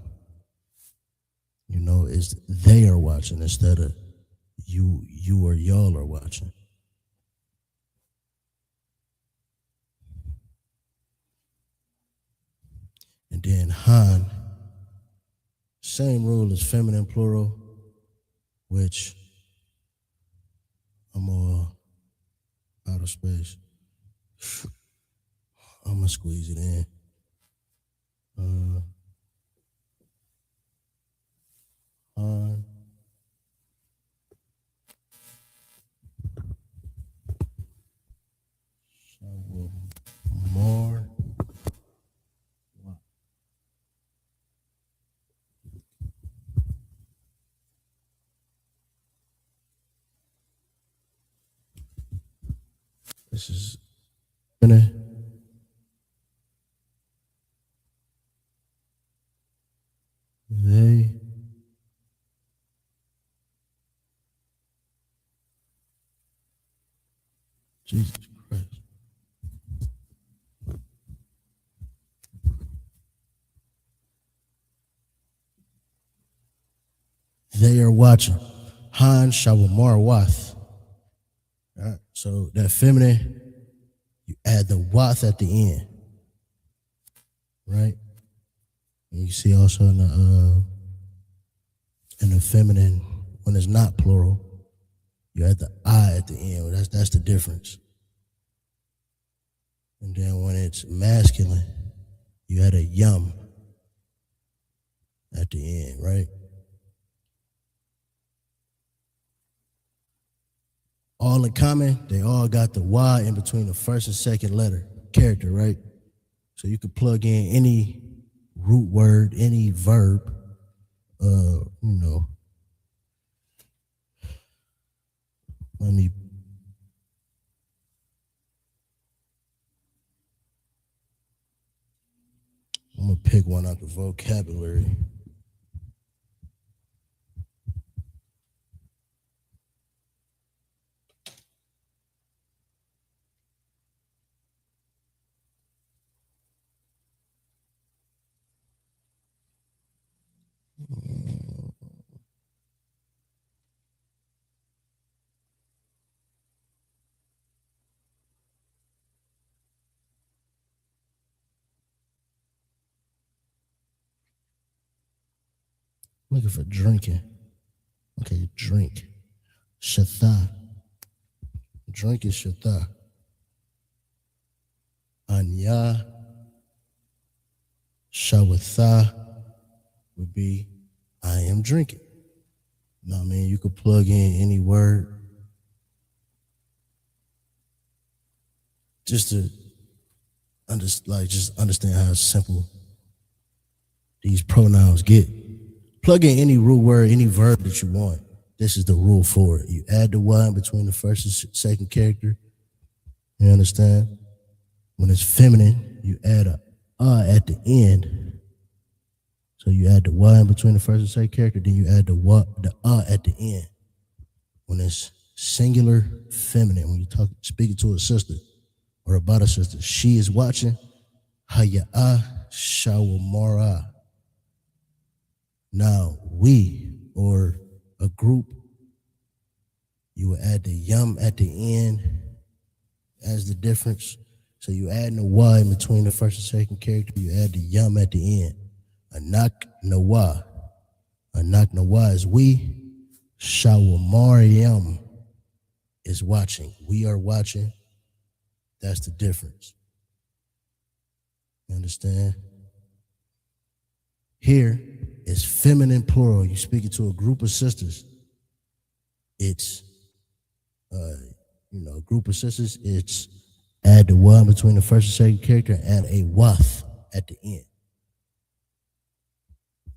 [SPEAKER 8] You know, is they are watching instead of you or y'all are watching. And then Han, same rule as feminine plural, which I'm all out of space. I'm gonna squeeze it in. Han. More. This is they Jesus Christ. They are watching. Han Shawamar Wath. All right. So that feminine, you add the wath at the end. Right? And you see also in the feminine, when it's not plural, you add the I at the end. That's the difference. And then when it's masculine, you add a yum at the end, right? All in common, they all got the Y in between the first and second letter character, right? So you could plug in any root word, any verb, I'm gonna pick one out the vocabulary. Looking for drinking. Okay, drink. Shatha. Drink is shatha. Anya. Shawatha would be I am drinking. You know what I mean? You could plug in any word. Just to understand how simple these pronouns get. Plug in any root word, any verb that you want. This is the rule for it. You add the Y in between the first and second character. You understand? When it's feminine, you add a at the end. So you add the Y in between the first and second character, then you add the at the end. When it's singular when you speaking to a sister or about a sister, she is watching. Haya'a shawamara. Now we or a group, you will add the yum at the end as the difference. So you add the wa in between the first and second character, you add the yum at the end. Anak nawa. Anak nawa is we. Shawamariam is watching. We are watching. That's the difference. You understand? Here is feminine plural. You're speaking to a group of sisters. It's, a group of sisters. It's add the wa between the first and second character, add a wath at the end.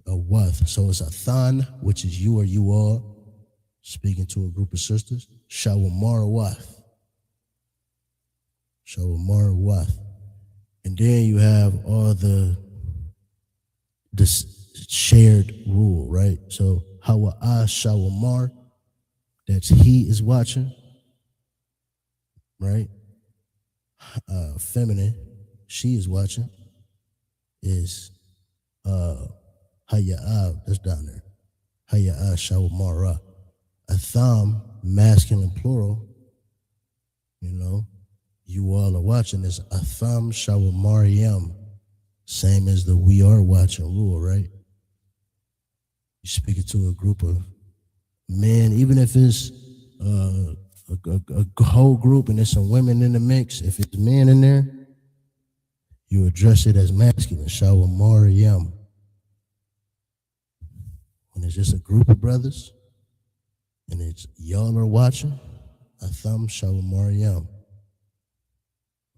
[SPEAKER 8] A wath. So it's a than, which is you or you all, speaking to a group of sisters. Shawamar wath. Shawamar wath. And then you have all the shared rule, right? So hawa'a shawamar, that's he is watching, right? Feminine, she is watching, is haya'a, that's down there. Haya'a shawamara. Atham, masculine plural, you all are watching, is atham shawamariyam. Same as the we are watching rule, right? You're speaking to a group of men, even if it's a whole group and there's some women in the mix, if it's men in there, you address it as masculine, shawamariyam. When it's just a group of brothers and it's y'all are watching, atham shawamariyam,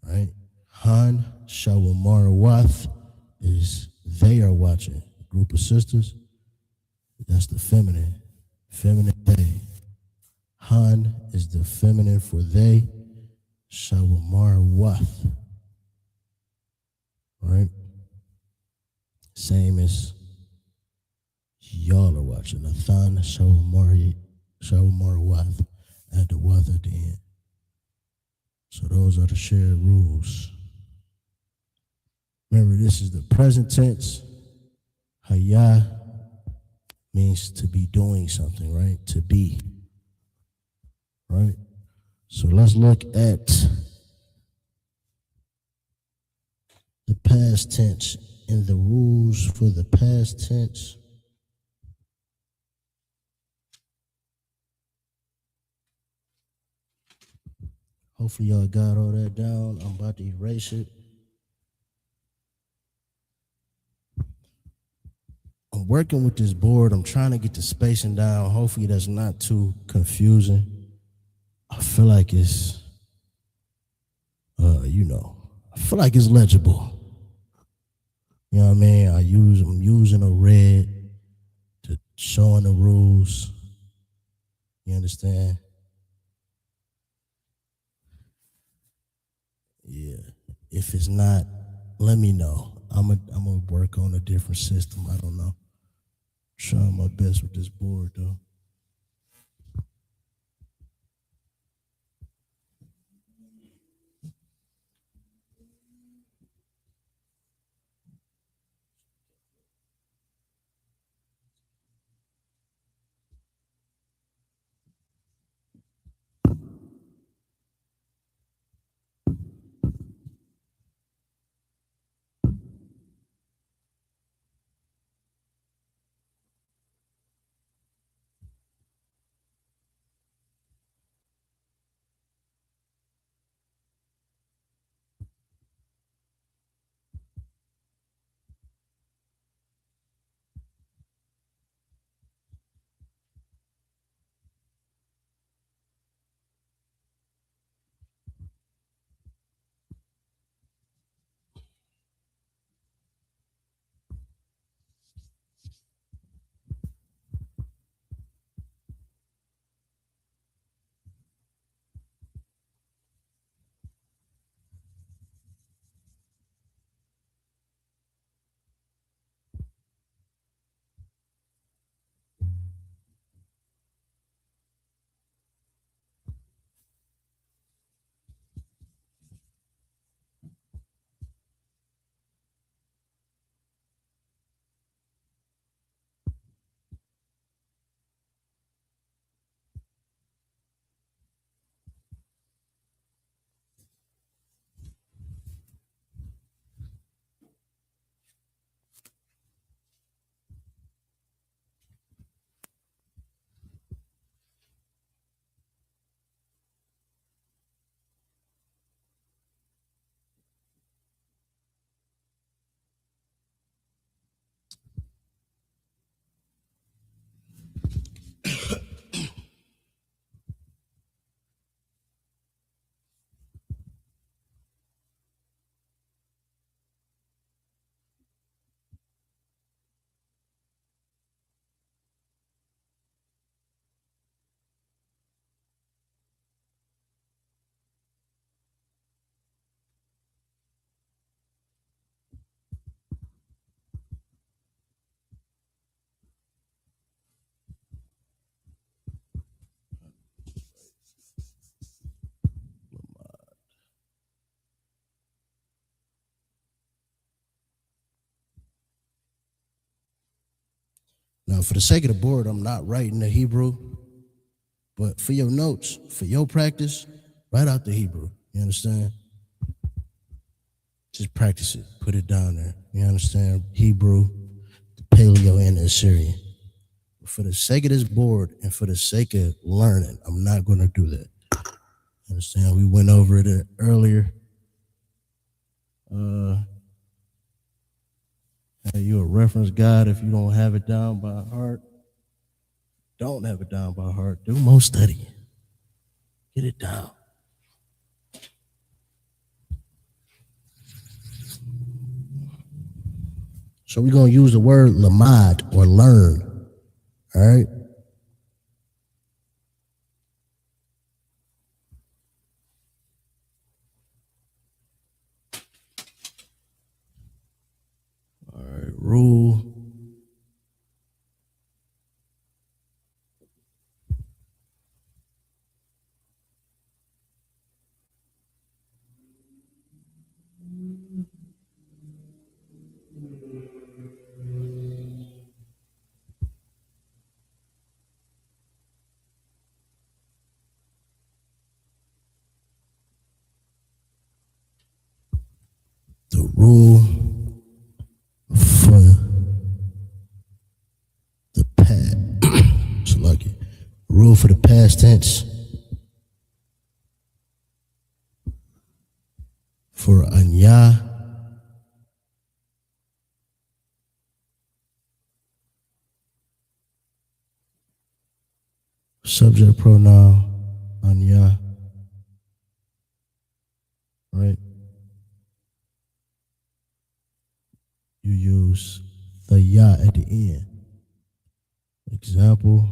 [SPEAKER 8] right? Han shawamarawath is they are watching. A group of sisters, that's the feminine they. Han is the feminine for they. Shawamarawath, right? Same as y'all are watching. Athan shawamarawath, add the wath at the end. So those are the shared rules. Remember, this is the present tense. Haya means to be doing something, right? To be, right? So let's look at the past tense and the rules for the past tense. Hopefully y'all got all that down. I'm about to erase it. I'm working with this board. I'm trying to get the spacing down. Hopefully that's not too confusing. I feel like it's, I feel like it's legible. You know what I mean? I'm using a red to showing the rules. You understand? Yeah. If it's not, let me know. I'm gonna work on a different system. I don't know. Trying my best with this board though. for the sake of the board, I'm not writing the Hebrew, but for your notes, for your practice, write out the Hebrew. You understand? Just practice it. Put it down there. You understand? Hebrew, the Paleo, and the Assyrian. But for the sake of this board and for the sake of learning, I'm not going to do that. You understand? We went over it earlier. You a reference guide if you don't have it down by heart. Don't have it down by heart. Do more study. Get it down. So we're going to use the word lamad or learn. All right? All right, rule. The rule for the past. It's like it. Rule for the past tense. For anya. Subject pronoun anya. Right? You use the ya at the end. Example.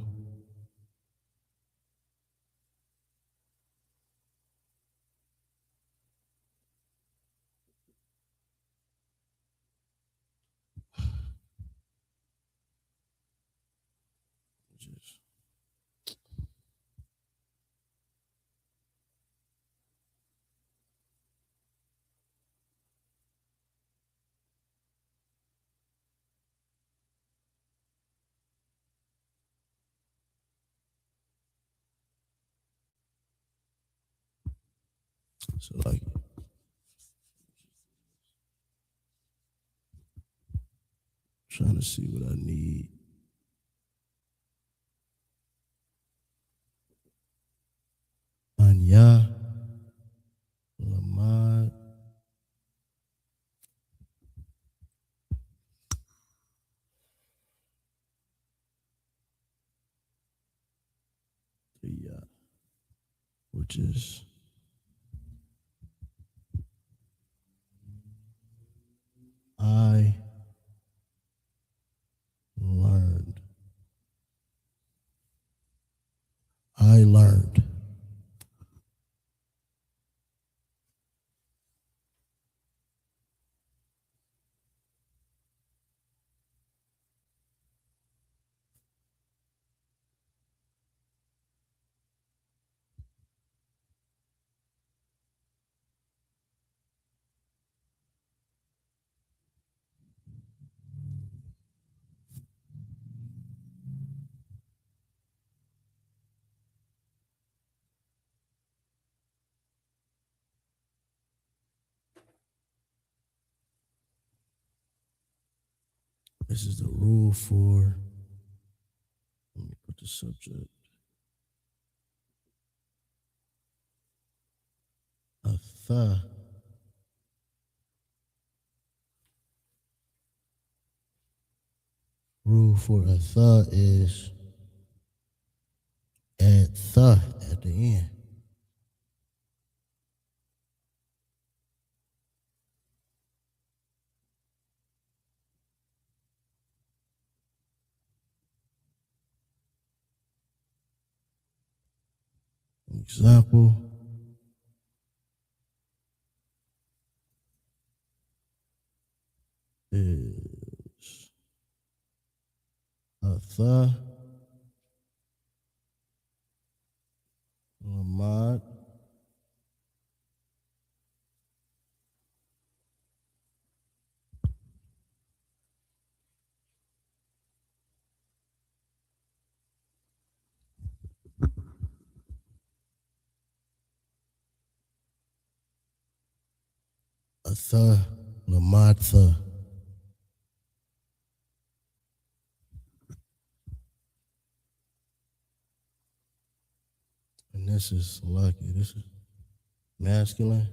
[SPEAKER 8] So like trying to see what I need. Anya, lamad, ya, which is I learned. I learned. This is the rule for, let me put the subject. A th. Rule for a th is add th at the end. Example. Is a th, lamad, a th, lamad th. And this is lucky. This is masculine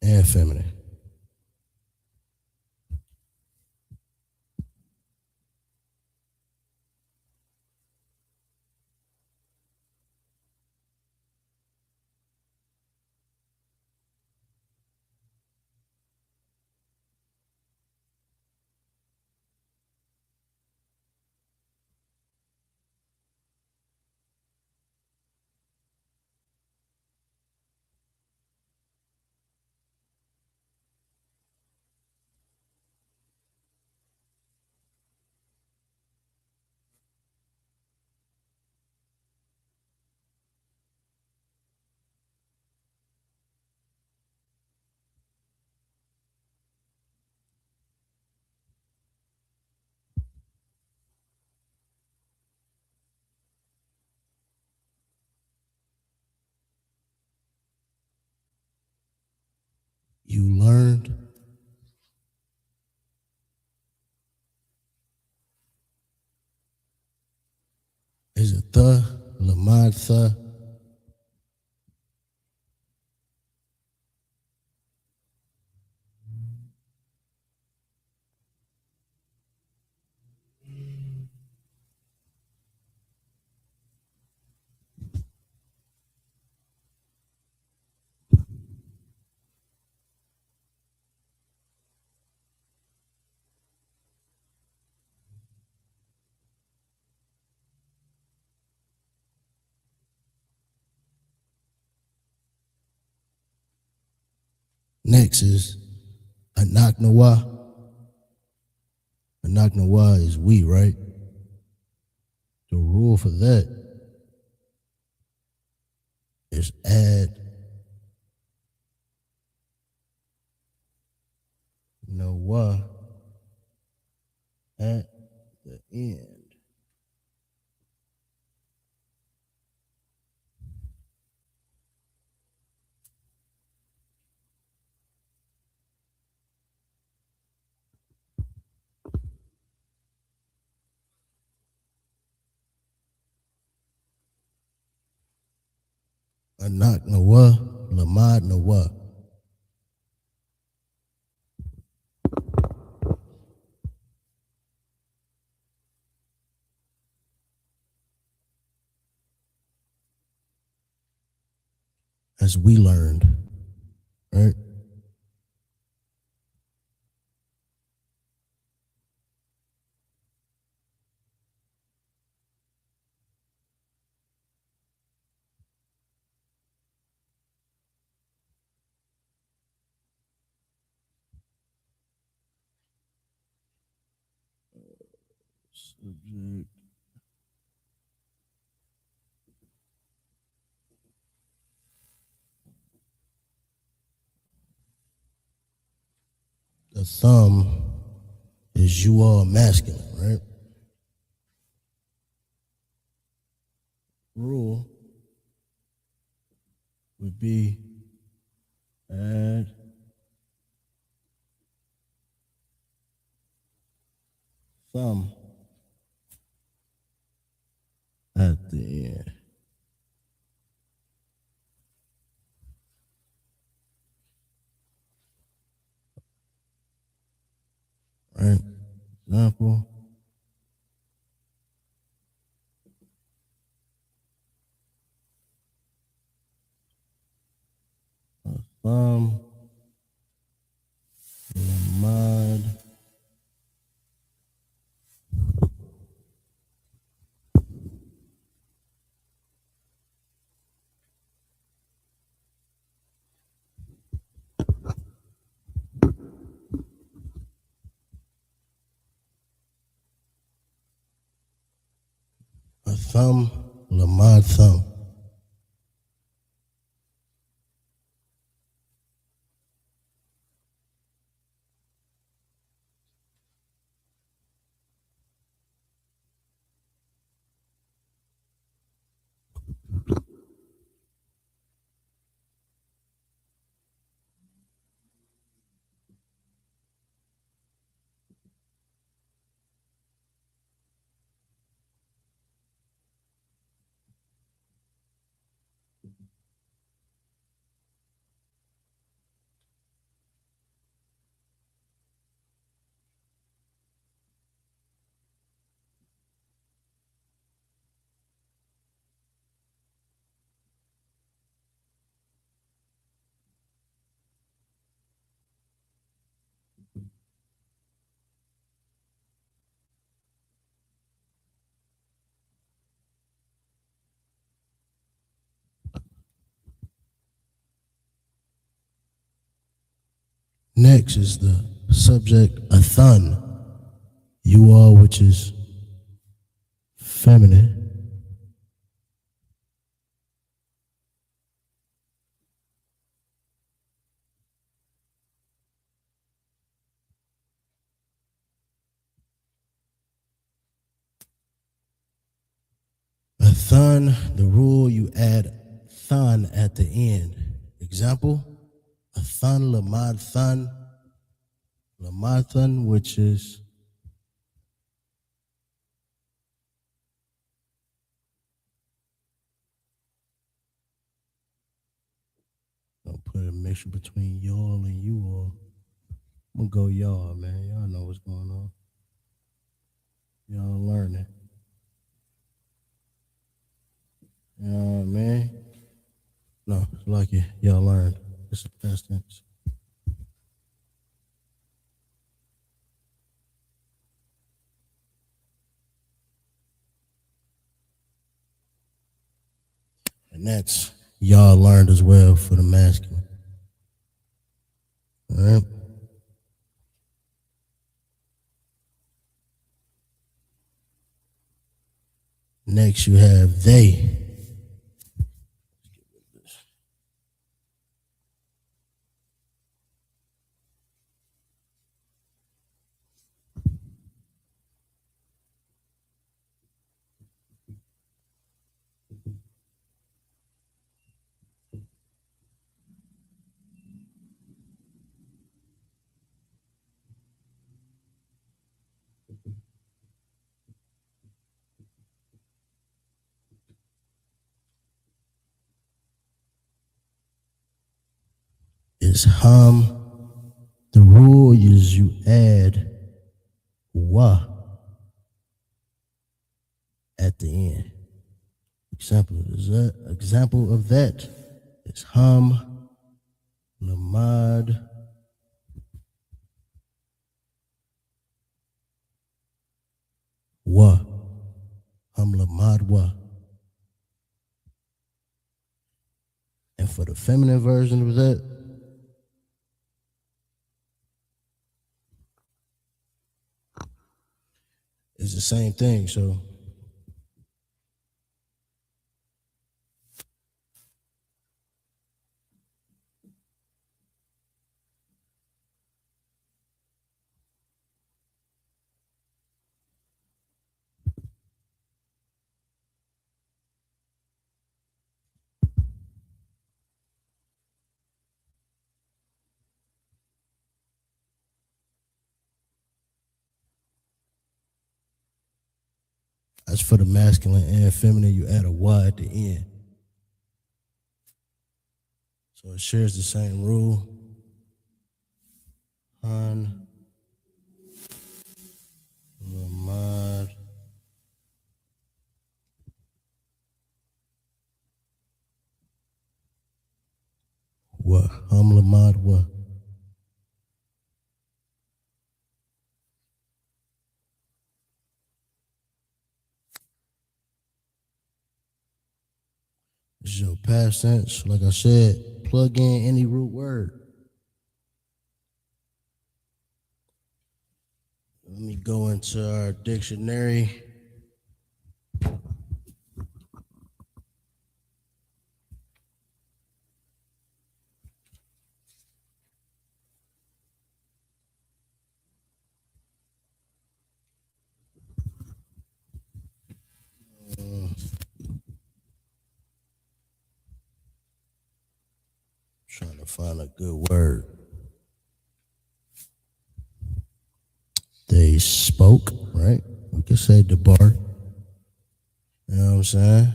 [SPEAKER 8] and feminine. You learned is a th, lamad th. Next is anak nawa. Anak nawa is we, right? The rule for that is add nawa at the end. Anak nawa, lamad nawa. As we learned, right? Subject. The thumb is you are masculine, right? Rule would be add thumb at the end. Right? Example. A thumb, lamad, a thumb, lamad thumb. Next is the subject, a thun. You all, which is feminine. A thun, the rule, you add thun at the end. Example, a thun, lamad thun. Lamad thun, which is I'll put a mixture between y'all and you all. I'm gonna go y'all, man. Y'all know what's going on. Y'all learning. You know what I mean? No, it's like it. Y'all learned. It's the past tense. And that's y'all learned as well for the masculine. All right? Next, you have they. Is hum. The rule is you add wa at the end. Example of that is hum, lamad, wa. Hum, lamad, wa. And for the feminine version of that, it's the same thing. So as for the masculine and feminine, you add a wa at the end. So it shares the same rule. Han, lamad, wa. Hum, lamad, wa. This is your past tense. Like I said, plug in any root word. Let me go into our dictionary. Trying to find a good word. They spoke, right? We could say debar. You know what I'm saying?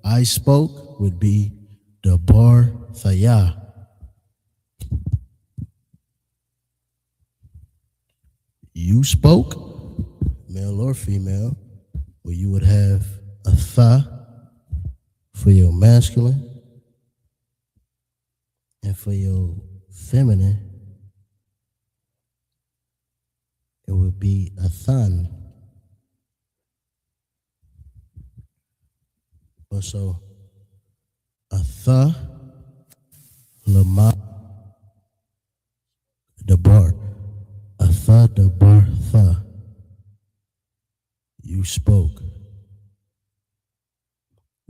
[SPEAKER 8] I spoke would be debar thaya. You spoke, male or female, where you would have a tha for your masculine, and for your feminine, it would be a thun. But so, a tha, lama, the bar. Atha the bar tha. You spoke.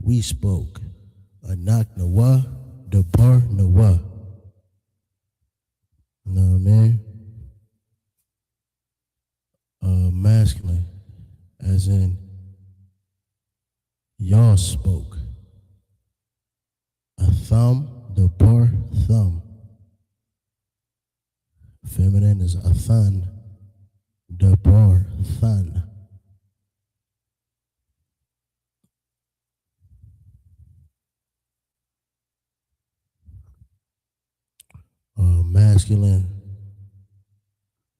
[SPEAKER 8] We spoke. Anak nawa, the bar nawa. You know what I mean? Masculine, as in y'all spoke. A thumb, the bar thumb. Feminine is a thun, the bar thun. Masculine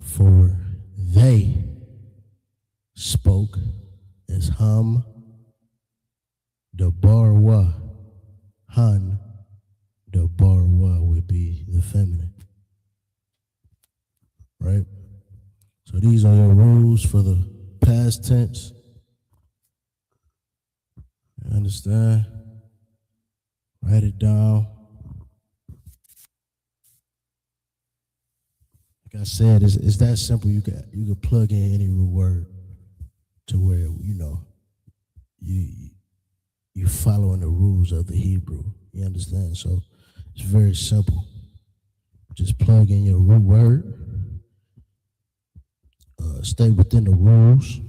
[SPEAKER 8] for they spoke is hum, the bar wa. Hun, the bar wa would be the feminine. Right? So these are your rules for the past tense. You understand? Write it down. Like I said, it's that simple. You could plug in any root word to where you following the rules of the Hebrew. You understand? So it's very simple. Just plug in your root word. Stay within the rules.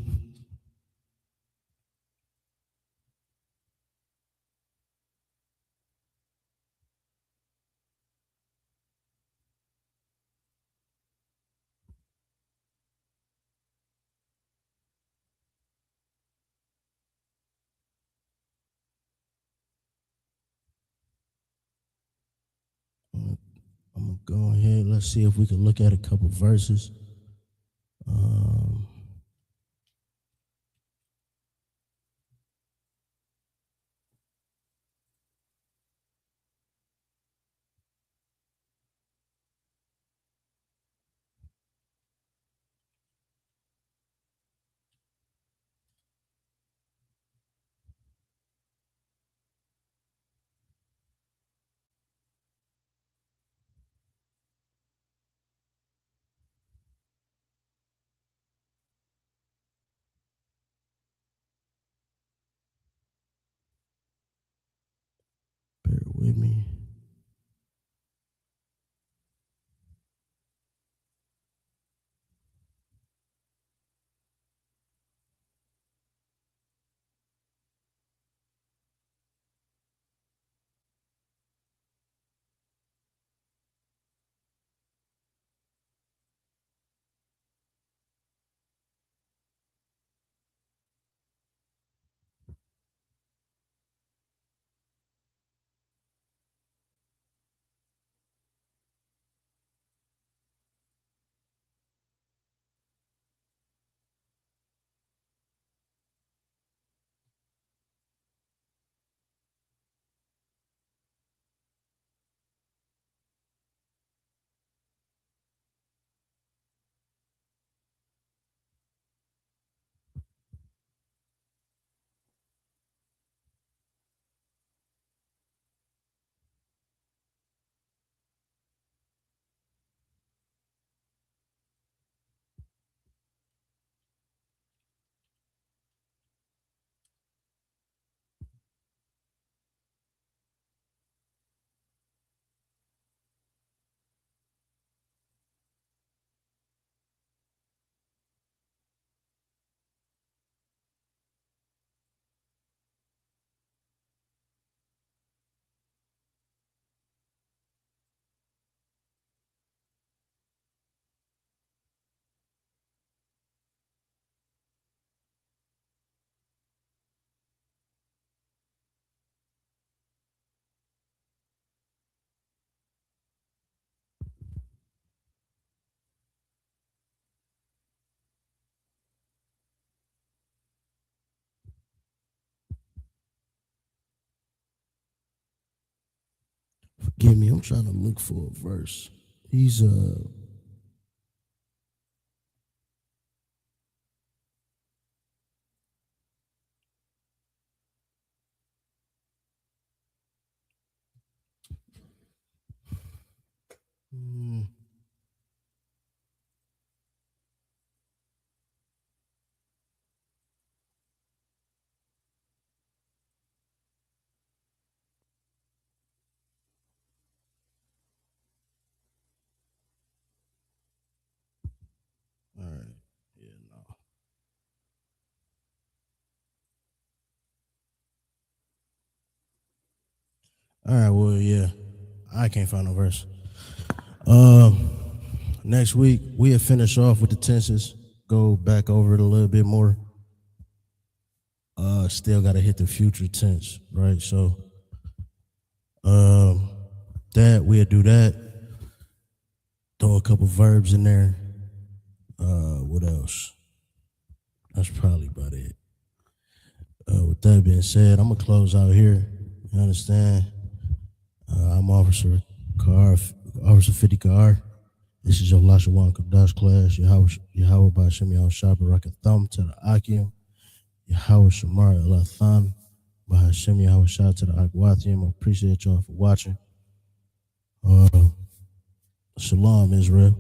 [SPEAKER 8] I'm gonna go ahead. Let's see if we can look at a couple verses. Bear with me. Forgive me, I'm trying to look for a verse. He's All right, well, yeah. I can't find no verse. Next week, we'll finish off with the tenses, go back over it a little bit more. Still got to hit the future tense, right? So, that, we'll do that. Throw a couple verbs in there. What else? That's probably about it. With that being said, I'm going to close out here. You understand? I'm Officer 50 Car. This is your Lashawan Qadash class. Yahweh Ba'Shem Yahushua Barak Thumb to the Akim. Yahweh Shamar Elathan. Ba'Shem Yahushua to the Akwathium. I appreciate y'all for watching. Shalom, Israel.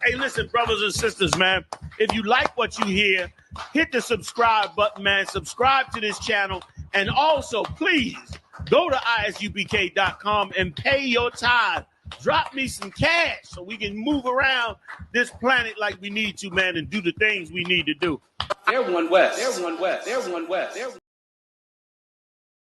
[SPEAKER 6] Hey, listen, brothers and sisters, man. If you like what you hear, hit the subscribe button, man. Subscribe to this channel. And also, please, go to isupk.com and pay your tithe. Drop me some cash so we can move around this planet like we need to, man, and do the things we need to do.
[SPEAKER 9] Everyone west. Everyone west. Everyone west.